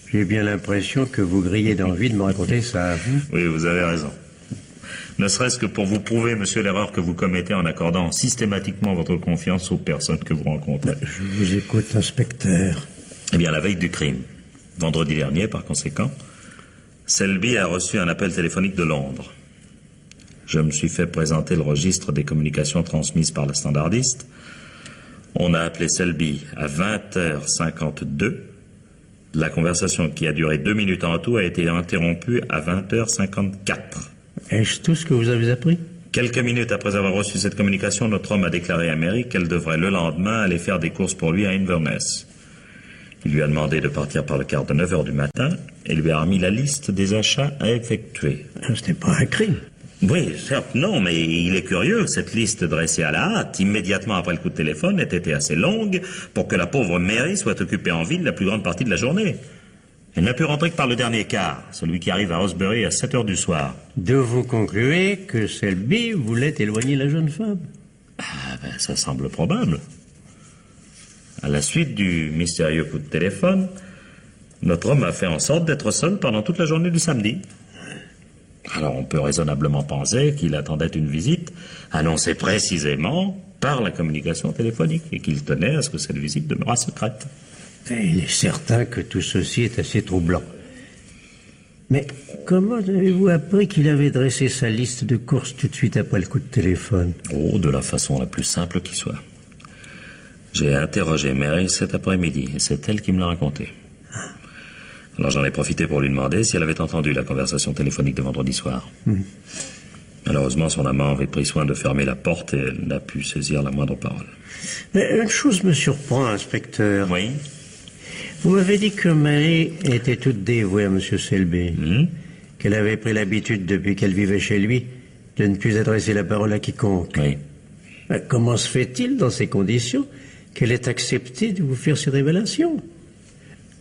J'ai bien l'impression que vous grillez d'envie de me raconter ça à vous. Oui, vous avez raison. Ne serait-ce que pour vous prouver, monsieur, l'erreur que vous commettez en accordant systématiquement votre confiance aux personnes que vous rencontrez. Je vous écoute, inspecteur. Eh bien, la veille du crime, vendredi dernier, par conséquent, Selby a reçu un appel téléphonique de Londres. Je me suis fait présenter le registre des communications transmises par la standardiste. On a appelé Selby à 20h52 La conversation qui a duré 2 minutes en tout a été interrompue à 20h54. Est-ce tout ce que vous avez appris? Quelques minutes après avoir reçu cette communication, notre homme a déclaré à Mary qu'elle devrait le lendemain aller faire des courses pour lui à Inverness. Il lui a demandé de partir par le quart de 9h du matin et lui a remis la liste des achats à effectuer. Ce n'est pas un crime. Oui, certes, non, mais il est curieux. Cette liste dressée à la hâte, immédiatement après le coup de téléphone, ait été assez longue pour que la pauvre Mary soit occupée en ville la plus grande partie de la journée. Elle n'a pu rentrer que par le dernier quart, celui qui arrive à Osbury à 7h du soir. De vous concluez que Selby voulait éloigner la jeune femme? Ah ben, ça semble probable. À la suite du mystérieux coup de téléphone, notre homme a fait en sorte d'être seul pendant toute la journée du samedi. Alors on peut raisonnablement penser qu'il attendait une visite annoncée précisément par la communication téléphonique et qu'il tenait à ce que cette visite demeurât secrète. Et il est certain que tout ceci est assez troublant. Mais comment avez-vous appris qu'il avait dressé sa liste de courses tout de suite après le coup de téléphone? Oh, de la façon la plus simple qui soit. J'ai interrogé Mary cet après-midi et c'est elle qui me l'a raconté. Alors j'en ai profité pour lui demander si elle avait entendu la conversation téléphonique de vendredi soir. Malheureusement, son amant avait pris soin de fermer la porte et elle n'a pu saisir la moindre parole. Mais une chose me surprend, inspecteur. Oui. Vous m'avez dit que Mary était toute dévouée à M. Selby. Qu'elle avait pris l'habitude, depuis qu'elle vivait chez lui, de ne plus adresser la parole à quiconque. Oui. Comment se fait-il, dans ces conditions, qu'elle ait accepté de vous faire ces révélations?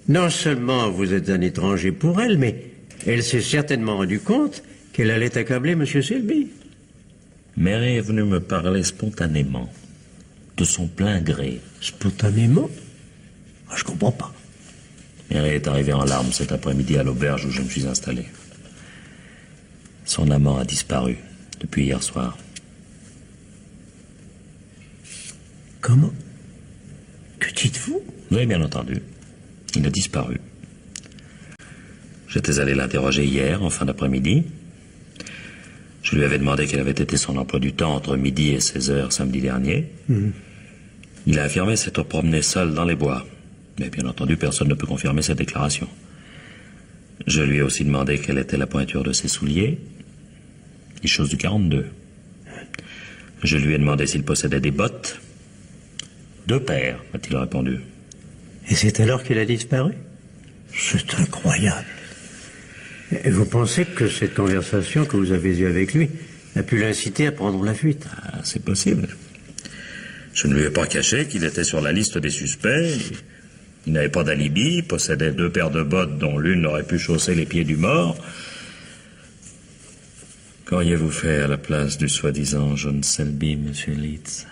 Non seulement vous êtes un étranger pour elle, mais elle s'est certainement rendue compte qu'elle allait accabler M. Selby. Mary est venue me parler spontanément, de son plein gré. Spontanément? Je comprends pas. Mary est arrivée en larmes cet après-midi à l'auberge où je me suis installé. Son amant a disparu depuis hier soir. Comment? Que dites-vous? Oui, bien entendu. Il a disparu. J'étais allé l'interroger hier, en fin d'après-midi. Je lui avais demandé quel avait été son emploi du temps entre midi et 16h samedi dernier. Il a affirmé s'être promené seul dans les bois. Mais bien entendu, personne ne peut confirmer cette déclaration. Je lui ai aussi demandé quelle était la pointure de ses souliers. Les choses du 42. Je lui ai demandé s'il possédait des bottes. 2 paires, m'a-t-il répondu. Et c'est alors qu'il a disparu? C'est incroyable. Et vous pensez que cette conversation que vous avez eue avec lui a pu l'inciter à prendre la fuite? Ah, c'est possible. Je ne lui ai pas caché qu'il était sur la liste des suspects. Il n'avait pas d'alibi, possédait 2 paires de bottes dont l'une aurait pu chausser les pieds du mort. Qu'auriez-vous fait à la place du soi-disant John Selby, monsieur Leeds?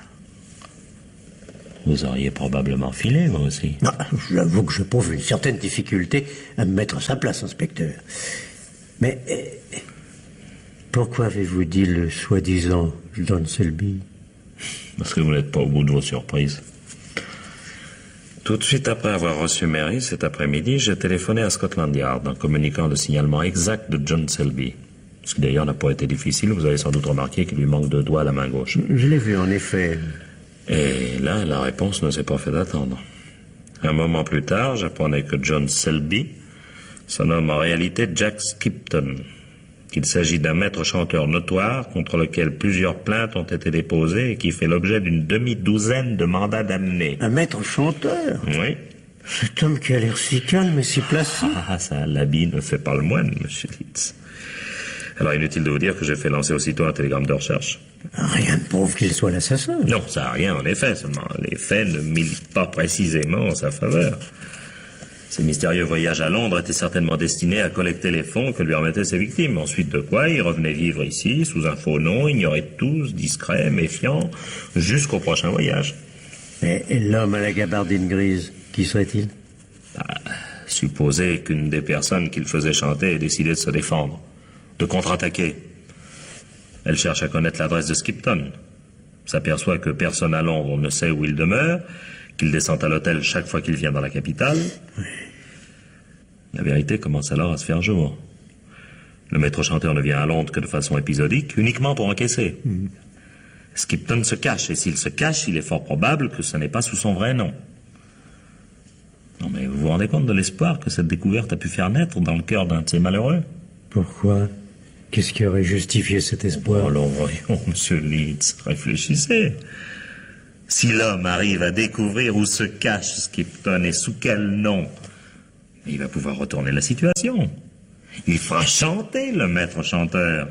Vous auriez probablement filé, vous aussi. Non, j'avoue que je prouve une certaine difficulté à me mettre à sa place, inspecteur. Mais pourquoi avez-vous dit le soi-disant John Selby? Parce que vous n'êtes pas au bout de vos surprises. Tout de suite après avoir reçu Mary cet après-midi, j'ai téléphoné à Scotland Yard en communiquant le signalement exact de John Selby. Ce qui d'ailleurs n'a pas été difficile, vous avez sans doute remarqué qu'il lui manque 2 doigts à la main gauche. Je l'ai vu, en effet. Et là, la réponse ne s'est pas fait attendre. Un moment plus tard, j'apprenais que John Selby se nomme en réalité Jack Skipton, qu'il s'agit d'un maître chanteur notoire contre lequel plusieurs plaintes ont été déposées et qui fait l'objet d'une demi-douzaine de mandats d'amener. Un maître chanteur? Oui. Cet homme qui a l'air si calme et si placé. Ah, ça, l'habit ne fait pas le moine, monsieur Leeds. Alors, inutile de vous dire que j'ai fait lancer aussitôt un télégramme de recherche. Rien ne prouve qu'il soit l'assassin. Non, ça n'a rien en effet, seulement les faits ne militent pas précisément en sa faveur. Ces mystérieux voyages à Londres étaient certainement destinés à collecter les fonds que lui remettaient ses victimes. Ensuite de quoi, il revenait vivre ici, sous un faux nom, ignoré de tous, discret, méfiant, jusqu'au prochain voyage. Et l'homme à la gabardine grise, qui serait-il? Supposez qu'une des personnes qu'il faisait chanter ait décidé de se défendre, de contre-attaquer. Elle cherche à connaître l'adresse de Skipton. S'aperçoit que personne à Londres ne sait où il demeure, qu'il descend à l'hôtel chaque fois qu'il vient dans la capitale. La vérité commence alors à se faire jour. Le maître chanteur ne vient à Londres que de façon épisodique, uniquement pour encaisser. Skipton se cache, et s'il se cache, il est fort probable que ce n'est pas sous son vrai nom. Non mais vous vous rendez compte de l'espoir que cette découverte a pu faire naître dans le cœur d'un de ces malheureux? Pourquoi? Qu'est-ce qui aurait justifié cet espoir? Alors voyons, monsieur Leeds, réfléchissez. Si l'homme arrive à découvrir où se cache Skipton et sous quel nom, il va pouvoir retourner la situation. Il fera chanter le maître chanteur.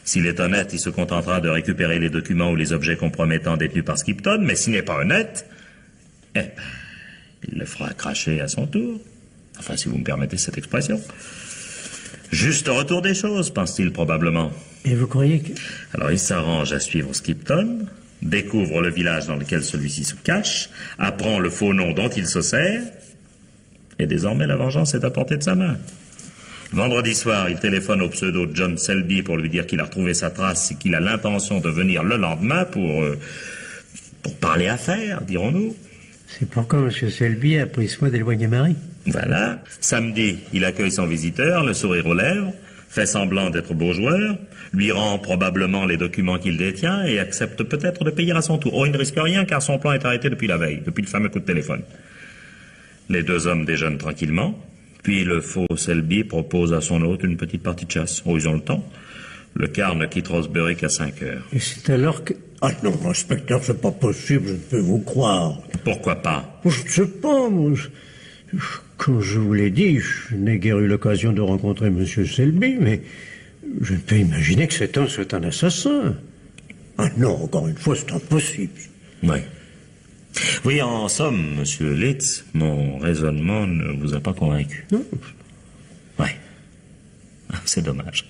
S'il est honnête, il se contentera de récupérer les documents ou les objets compromettants détenus par Skipton, mais s'il n'est pas honnête, il le fera cracher à son tour. Enfin, si vous me permettez cette expression. Juste retour des choses, pense-t-il probablement. Et vous croyez que... Alors il s'arrange à suivre Skipton, découvre le village dans lequel celui-ci se cache, apprend le faux nom dont il se sert, et désormais la vengeance est à portée de sa main. Vendredi soir, il téléphone au pseudo John Selby pour lui dire qu'il a retrouvé sa trace et qu'il a l'intention de venir le lendemain pour parler affaires, dirons-nous. C'est pourquoi M. Selby a pris soin d'éloigner Marie. Voilà. Samedi, il accueille son visiteur, le sourire aux lèvres, fait semblant d'être beau joueur, lui rend probablement les documents qu'il détient et accepte peut-être de payer à son tour. Oh, il ne risque rien car son plan est arrêté depuis la veille, depuis le fameux coup de téléphone. Les deux hommes déjeunent tranquillement, puis le faux Selby propose à son hôte une petite partie de chasse. Oh, ils ont le temps. Le car ne quitte Rosebery qu'à 5 heures. Et c'est alors que... Ah non, inspecteur, c'est pas possible, je ne peux vous croire. Pourquoi pas? Je ne sais pas, moi... Comme je vous l'ai dit, je n'ai guère eu l'occasion de rencontrer M. Selby, mais je ne peux imaginer que cet homme soit un assassin. Ah non, encore une fois, c'est impossible. Oui. Oui, en somme, monsieur Leeds, mon raisonnement ne vous a pas convaincu. Non. Oui. C'est dommage.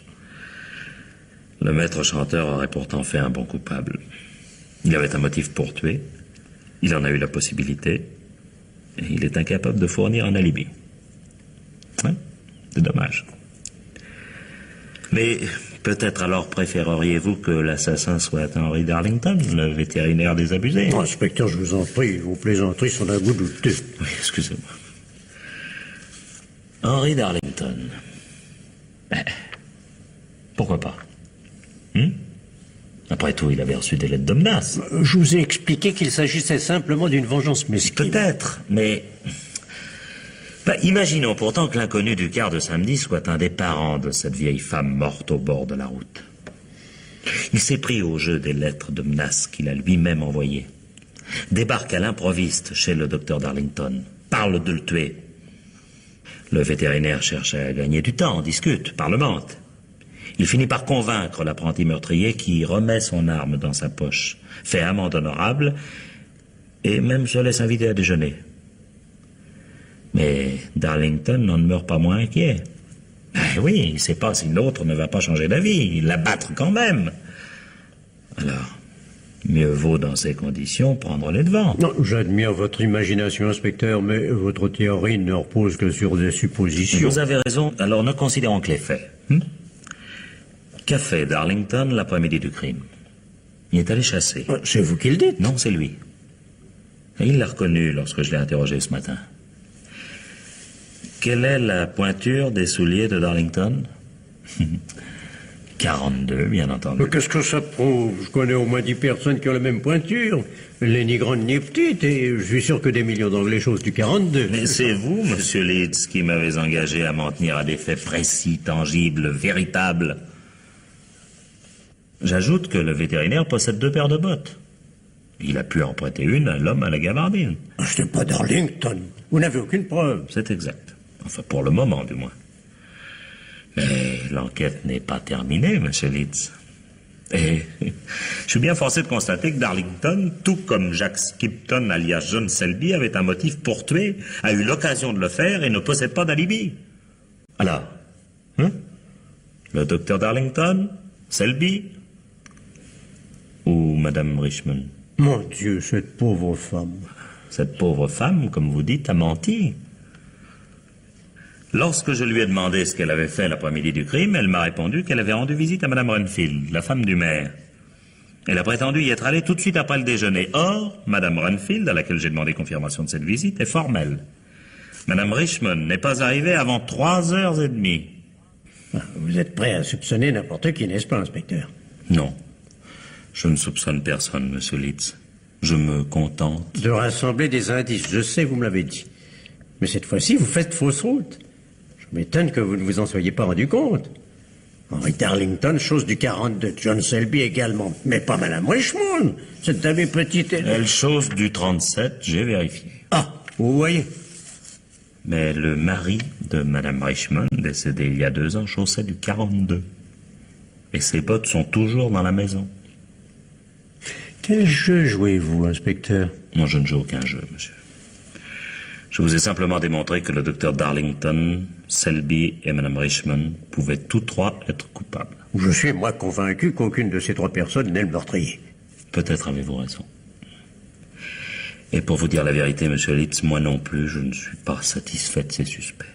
Le maître chanteur aurait pourtant fait un bon coupable. Il avait un motif pour tuer. Il en a eu la possibilité. Et il est incapable de fournir un alibi. Ouais, c'est dommage. Mais peut-être alors préféreriez-vous que l'assassin soit Henry Darlington, le vétérinaire des abusés? Oh, inspecteur, je vous en prie, vos plaisanteries sont d'un goût douteux. Oui, excusez-moi. Henry Darlington. Pourquoi pas? Après tout, il avait reçu des lettres de menaces. Je vous ai expliqué qu'il s'agissait simplement d'une vengeance mesquine. Peut-être, mais... imaginons pourtant que l'inconnu du quart de samedi soit un des parents de cette vieille femme morte au bord de la route. Il s'est pris au jeu des lettres de menaces qu'il a lui-même envoyées. Débarque à l'improviste chez le docteur Darlington. Parle de le tuer. Le vétérinaire cherche à gagner du temps, discute, parlemente. Il finit par convaincre l'apprenti meurtrier qui remet son arme dans sa poche, fait amende honorable et même se laisse inviter à déjeuner. Mais Darlington n'en meurt pas moins inquiet. Oui, il ne sait pas si l'autre ne va pas changer d'avis, il l'abattre quand même. Alors, mieux vaut dans ces conditions prendre les devants. Non, j'admire votre imagination, inspecteur, mais votre théorie ne repose que sur des suppositions. Vous avez raison, alors ne considérons que les faits. Qu'a fait Darlington l'après-midi du crime? Il est allé chasser. C'est vous qui le dites? Non, c'est lui. Et il l'a reconnu lorsque je l'ai interrogé ce matin. Quelle est la pointure des souliers de Darlington? 42, bien entendu. Mais qu'est-ce que ça prouve? Je connais au moins 10 personnes qui ont la même pointure. Elle n'est ni grande ni petite, et je suis sûr que des millions d'Anglais chaussent du 42. Mais c'est vous, monsieur Leeds, qui m'avez engagé à m'en tenir à des faits précis, tangibles, véritables. J'ajoute que le vétérinaire possède 2 paires de bottes. Il a pu en prêter une à l'homme à la gabardine. Ce n'est pas Darlington. Vous n'avez aucune preuve. C'est exact. Enfin, pour le moment, du moins. Mais l'enquête n'est pas terminée, monsieur Leeds. Et je suis bien forcé de constater que Darlington, tout comme Jack Skipton alias John Selby, avait un motif pour tuer, a eu l'occasion de le faire et ne possède pas d'alibi. Alors, le docteur Darlington, Selby ou Madame Richmond? Mon Dieu, cette pauvre femme. Cette pauvre femme, comme vous dites, a menti. Lorsque je lui ai demandé ce qu'elle avait fait l'après-midi du crime, elle m'a répondu qu'elle avait rendu visite à Madame Renfield, la femme du maire. Elle a prétendu y être allée tout de suite après le déjeuner. Or, Madame Renfield, à laquelle j'ai demandé confirmation de cette visite, est formelle. Madame Richmond n'est pas arrivée avant 3h30. Vous êtes prêt à soupçonner n'importe qui, n'est-ce pas, inspecteur? Non. Je ne soupçonne personne, monsieur Leeds. Je me contente... de rassembler des indices, je sais, vous me l'avez dit. Mais cette fois-ci, vous faites fausse route. Je m'étonne que vous ne vous en soyez pas rendu compte. Henry Darlington, chose du 42. John Selby également. Mais pas Madame Richmond. Cette amie petite... Elle, chose du 37, j'ai vérifié. Ah, vous voyez. Mais le mari de Madame Richmond, décédé il y a 2 ans, chaussait du 42. Et ses bottes sont toujours dans la maison. Quel jeu jouez-vous, inspecteur? Moi, je ne joue aucun jeu, monsieur. Je vous ai simplement démontré que le docteur Darlington, Selby et Madame Richmond pouvaient tous 3 être coupables. Je suis, moi, convaincu qu'aucune de ces 3 personnes n'est le meurtrier. Peut-être avez-vous raison. Et pour vous dire la vérité, monsieur Leeds, moi non plus, je ne suis pas satisfait de ces suspects.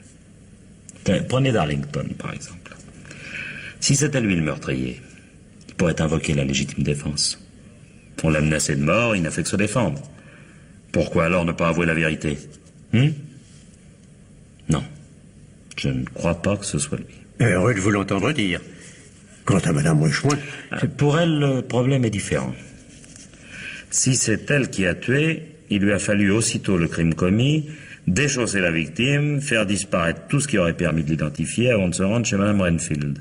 Prenez Darlington, par exemple. Si c'était lui le meurtrier, il pourrait invoquer la légitime défense. On l'a menacé de mort, il n'a fait que se défendre. Pourquoi alors ne pas avouer la vérité? Non. Je ne crois pas que ce soit lui. Heureux de vous l'entendre dire. Quant à Madame Richmond... Pour elle, le problème est différent. Si c'est elle qui a tué, il lui a fallu aussitôt le crime commis, déchausser la victime, faire disparaître tout ce qui aurait permis de l'identifier avant de se rendre chez Madame Renfield.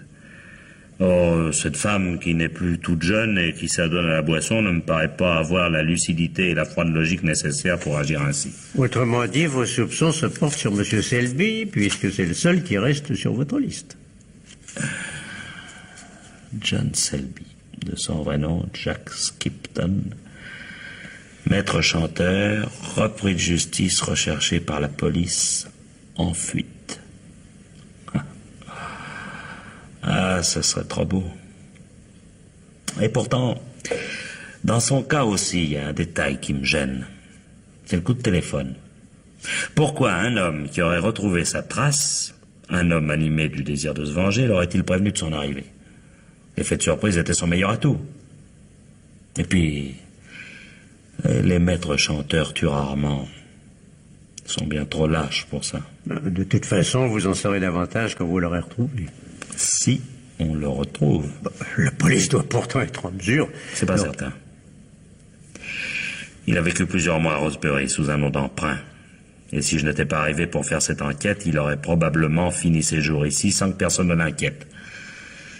Oh, cette femme qui n'est plus toute jeune et qui s'adonne à la boisson ne me paraît pas avoir la lucidité et la froide logique nécessaires pour agir ainsi. Autrement dit, vos soupçons se portent sur Monsieur Selby, puisque c'est le seul qui reste sur votre liste. John Selby, de son vrai nom, Jack Skipton, maître chanteur, repris de justice recherché par la police, en fuite. Ah, ce serait trop beau. Et pourtant, dans son cas aussi, il y a un détail qui me gêne. C'est le coup de téléphone. Pourquoi un homme qui aurait retrouvé sa trace, un homme animé du désir de se venger, l'aurait-il prévenu de son arrivée? L'effet de surprise était son meilleur atout. Et puis, les maîtres chanteurs tuent rarement. Ils sont bien trop lâches pour ça. De toute façon, vous en saurez davantage quand vous l'aurez retrouvé. Si on le retrouve. La police doit pourtant être en mesure... C'est pas certain. Il a vécu plusieurs mois à Rosebery sous un nom d'emprunt. Et si je n'étais pas arrivé pour faire cette enquête, il aurait probablement fini ses jours ici sans que personne ne l'inquiète.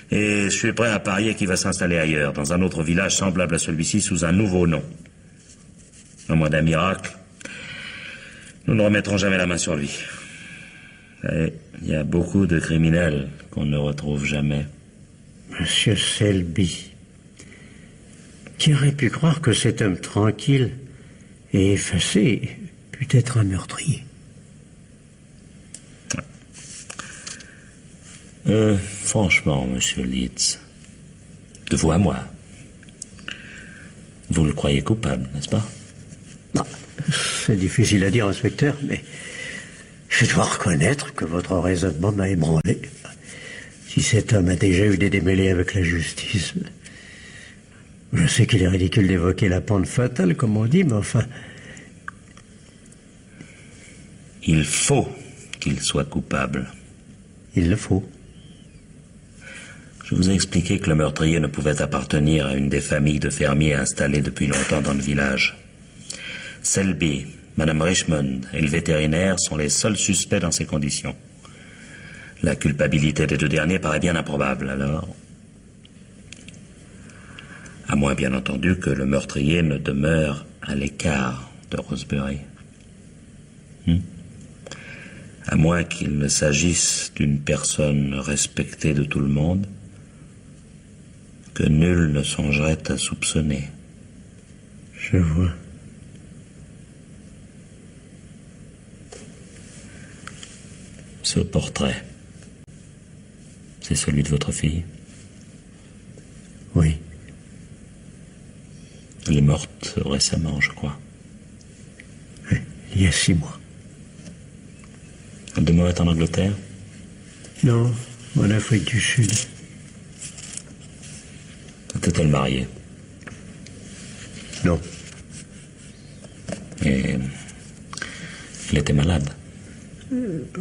Et je suis prêt à parier qu'il va s'installer ailleurs, dans un autre village semblable à celui-ci, sous un nouveau nom. À moins d'un miracle, nous ne remettrons jamais la main sur lui. Et il y a beaucoup de criminels qu'on ne retrouve jamais. Monsieur Selby, qui aurait pu croire que cet homme tranquille et effacé put être un meurtrier? Franchement, monsieur Leeds, de vous à moi, vous le croyez coupable, n'est-ce pas? Non, c'est difficile à dire, inspecteur, mais je dois reconnaître que votre raisonnement m'a ébranlé. Si cet homme a déjà eu des démêlés avec la justice, je sais qu'il est ridicule d'évoquer la pente fatale, comme on dit, mais enfin... Il faut qu'il soit coupable. Il le faut. Je vous ai expliqué que le meurtrier ne pouvait appartenir à une des familles de fermiers installées depuis longtemps dans le village. Selby, Madame Richmond et le vétérinaire sont les seuls suspects dans ces conditions. La culpabilité des 2 derniers paraît bien improbable, alors... À moins, bien entendu, que le meurtrier ne demeure à l'écart de Rosebery. À moins qu'il ne s'agisse d'une personne respectée de tout le monde, que nul ne songerait à soupçonner. Je vois. Ce portrait, c'est celui de votre fille? Oui. Elle est morte récemment, je crois. Il y a 6 mois. Elle demeurait en Angleterre? Non, en Afrique du Sud. Était-elle mariée? Non. Et elle était malade?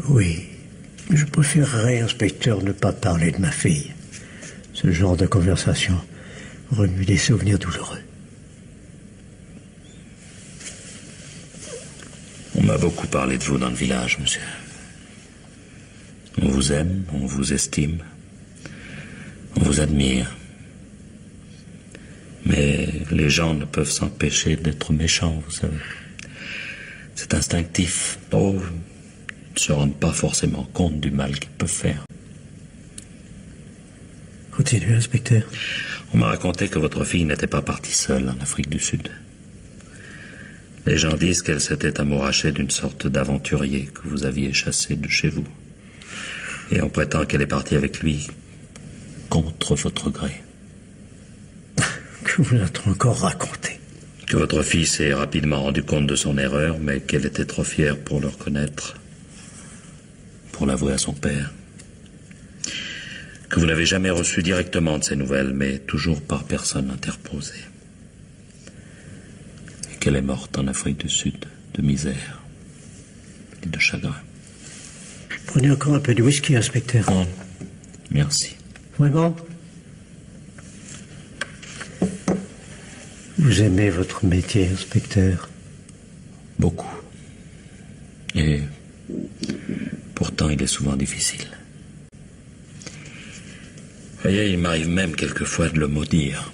Oui. Je préférerais, inspecteur, ne pas parler de ma fille. Ce genre de conversation remue des souvenirs douloureux. On m'a beaucoup parlé de vous dans le village, monsieur. On vous aime, on vous estime, on vous admire. Mais les gens ne peuvent s'empêcher d'être méchants, vous savez. C'est instinctif. Oh, ils ne se rendent pas forcément compte du mal qu'ils peuvent faire. Continuez, inspecteur. On m'a raconté que votre fille n'était pas partie seule en Afrique du Sud. Les gens disent qu'elle s'était amourachée d'une sorte d'aventurier que vous aviez chassé de chez vous. Et on prétend qu'elle est partie avec lui contre votre gré. Que vous a-t-on encore raconté? Que votre fille s'est rapidement rendu compte de son erreur, mais qu'elle était trop fière pour le reconnaître, pour l'avouer à son père. Que vous n'avez jamais reçu directement de ces nouvelles, mais toujours par personne interposée. Et qu'elle est morte en Afrique du Sud, de misère et de chagrin. Prenez encore un peu de whisky, inspecteur. Oh, merci. Vraiment? Vous aimez votre métier, inspecteur? Beaucoup. Et pourtant, il est souvent difficile. Voyez, il m'arrive même quelquefois de le maudire.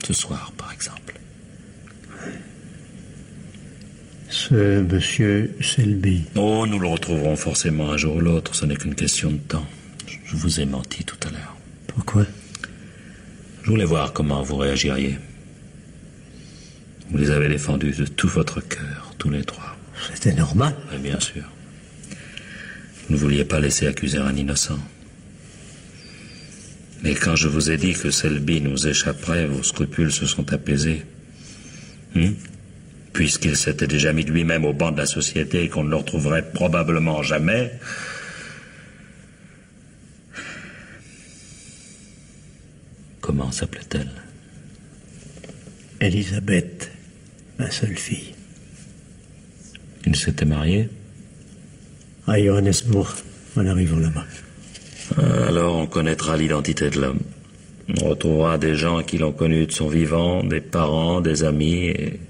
Ce soir, par exemple. Ce monsieur Selby. Oh, nous le retrouverons forcément un jour ou l'autre, ce n'est qu'une question de temps. Je vous ai menti tout à l'heure. Pourquoi? Je voulais voir comment vous réagiriez. Vous les avez défendus de tout votre cœur, tous les trois. C'était normal. Oui, bien sûr. Vous ne vouliez pas laisser accuser un innocent. Mais quand je vous ai dit que Selby nous échapperait, vos scrupules se sont apaisés. Puisqu'il s'était déjà mis lui-même au banc de la société et qu'on ne le retrouverait probablement jamais. Comment s'appelait-elle? Elisabeth, ma seule fille. Il s'était marié? À Johannesburg, en arrivant là-bas. Alors on connaîtra l'identité de l'homme. On retrouvera des gens qui l'ont connu de son vivant, des parents, des amis, et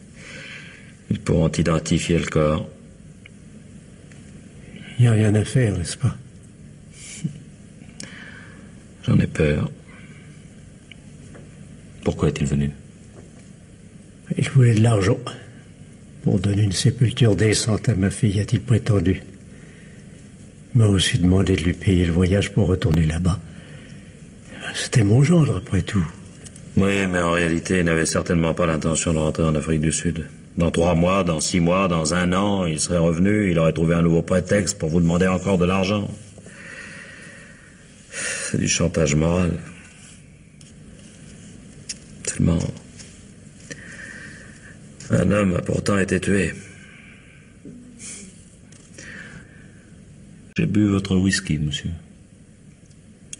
ils pourront identifier le corps. Il n'y a rien à faire, n'est-ce pas? J'en ai peur. Pourquoi est-il venu? Il voulait de l'argent pour donner une sépulture décente à ma fille, a-t-il prétendu. Il m'a aussi demandé de lui payer le voyage pour retourner là-bas. C'était mon gendre, après tout. Oui, mais en réalité, il n'avait certainement pas l'intention de rentrer en Afrique du Sud. Dans 3 mois, dans 6 mois, dans 1 an, il serait revenu, il aurait trouvé un nouveau prétexte pour vous demander encore de l'argent. C'est du chantage moral. Seulement, un homme a pourtant été tué. J'ai bu votre whisky, monsieur.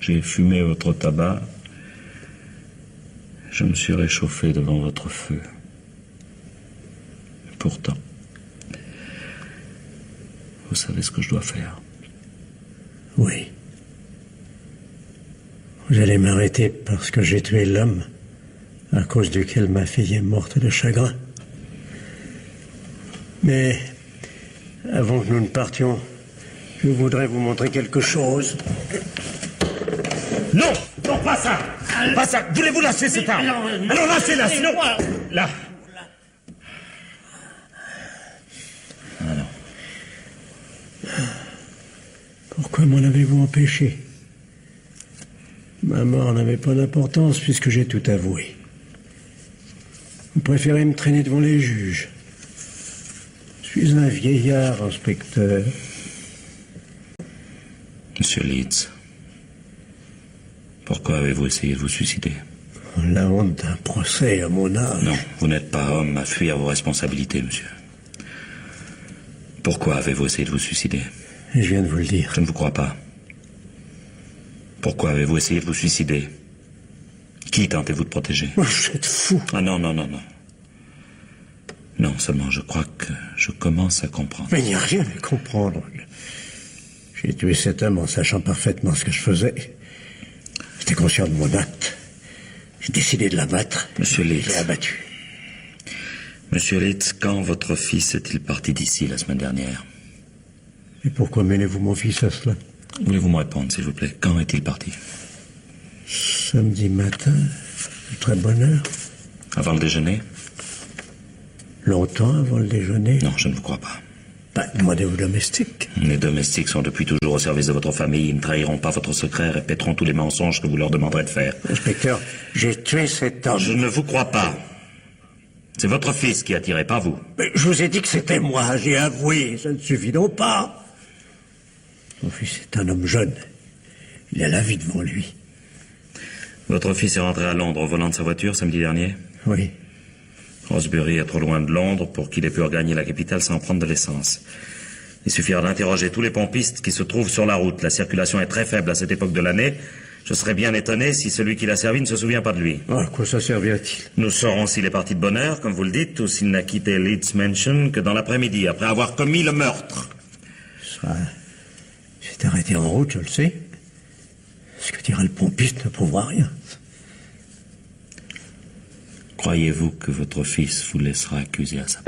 J'ai fumé votre tabac. Je me suis réchauffé devant votre feu. Pourtant, vous savez ce que je dois faire. Oui. Vous allez m'arrêter parce que j'ai tué l'homme à cause duquel ma fille est morte de chagrin. Mais avant que nous ne partions, je voudrais vous montrer quelque chose. Non, non, pas ça. Pas ça. Voulez-vous lâcher cette arme? Alors lâchez-la, sinon... Là. Pourquoi m'en avez-vous empêché? Ma mort n'avait pas d'importance puisque j'ai tout avoué. Vous préférez me traîner devant les juges. Je suis un vieillard, inspecteur. Monsieur Leeds, pourquoi avez-vous essayé de vous suicider? La honte d'un procès à mon âge. Non, vous n'êtes pas homme à fuir vos responsabilités, monsieur. Pourquoi avez-vous essayé de vous suicider? Je viens de vous le dire. Je ne vous crois pas. Pourquoi avez-vous essayé de vous suicider? Qui tentez-vous de protéger? Oh, vous êtes fou. Ah non, non, non, non. Non, seulement je crois que je commence à comprendre. Mais il n'y a rien à comprendre. J'ai tué cet homme en sachant parfaitement ce que je faisais. J'étais conscient de mon acte. J'ai décidé de l'abattre. Monsieur Leeds. Je l'ai abattu. Monsieur Litz, quand votre fils est-il parti d'ici la semaine dernière? Et pourquoi mêlez-vous mon fils à cela? Voulez-vous me répondre, s'il vous plaît? Quand est-il parti? Samedi matin, de très bonne heure. Avant le déjeuner? Longtemps avant le déjeuner. Non, je ne vous crois pas. Demandez aux domestiques. Les domestiques sont depuis toujours au service de votre famille. Ils ne trahiront pas votre secret, répéteront tous les mensonges que vous leur demanderez de faire. Inspecteur, j'ai tué cet homme. Je ne vous crois pas. C'est votre fils qui a tiré, pas vous. Mais je vous ai dit que c'était moi, j'ai avoué. Ça ne suffit donc pas. Mon fils est un homme jeune. Il a la vie devant lui. Votre fils est rentré à Londres au volant de sa voiture samedi dernier? Oui. Rosebery est trop loin de Londres pour qu'il ait pu regagner la capitale sans prendre de l'essence. Il suffira d'interroger tous les pompistes qui se trouvent sur la route. La circulation est très faible à cette époque de l'année. Je serais bien étonné si celui qui l'a servi ne se souvient pas de lui. À quoi ça servira-t-il? Nous saurons s'il est parti de bonne heure, comme vous le dites, ou s'il n'a quitté Leeds Mansion que dans l'après-midi, après avoir commis le meurtre. Ça s'est arrêté en route, je le sais. Ce que dira le pompiste ne prouvera rien. Croyez-vous que votre fils vous laissera accuser à sa...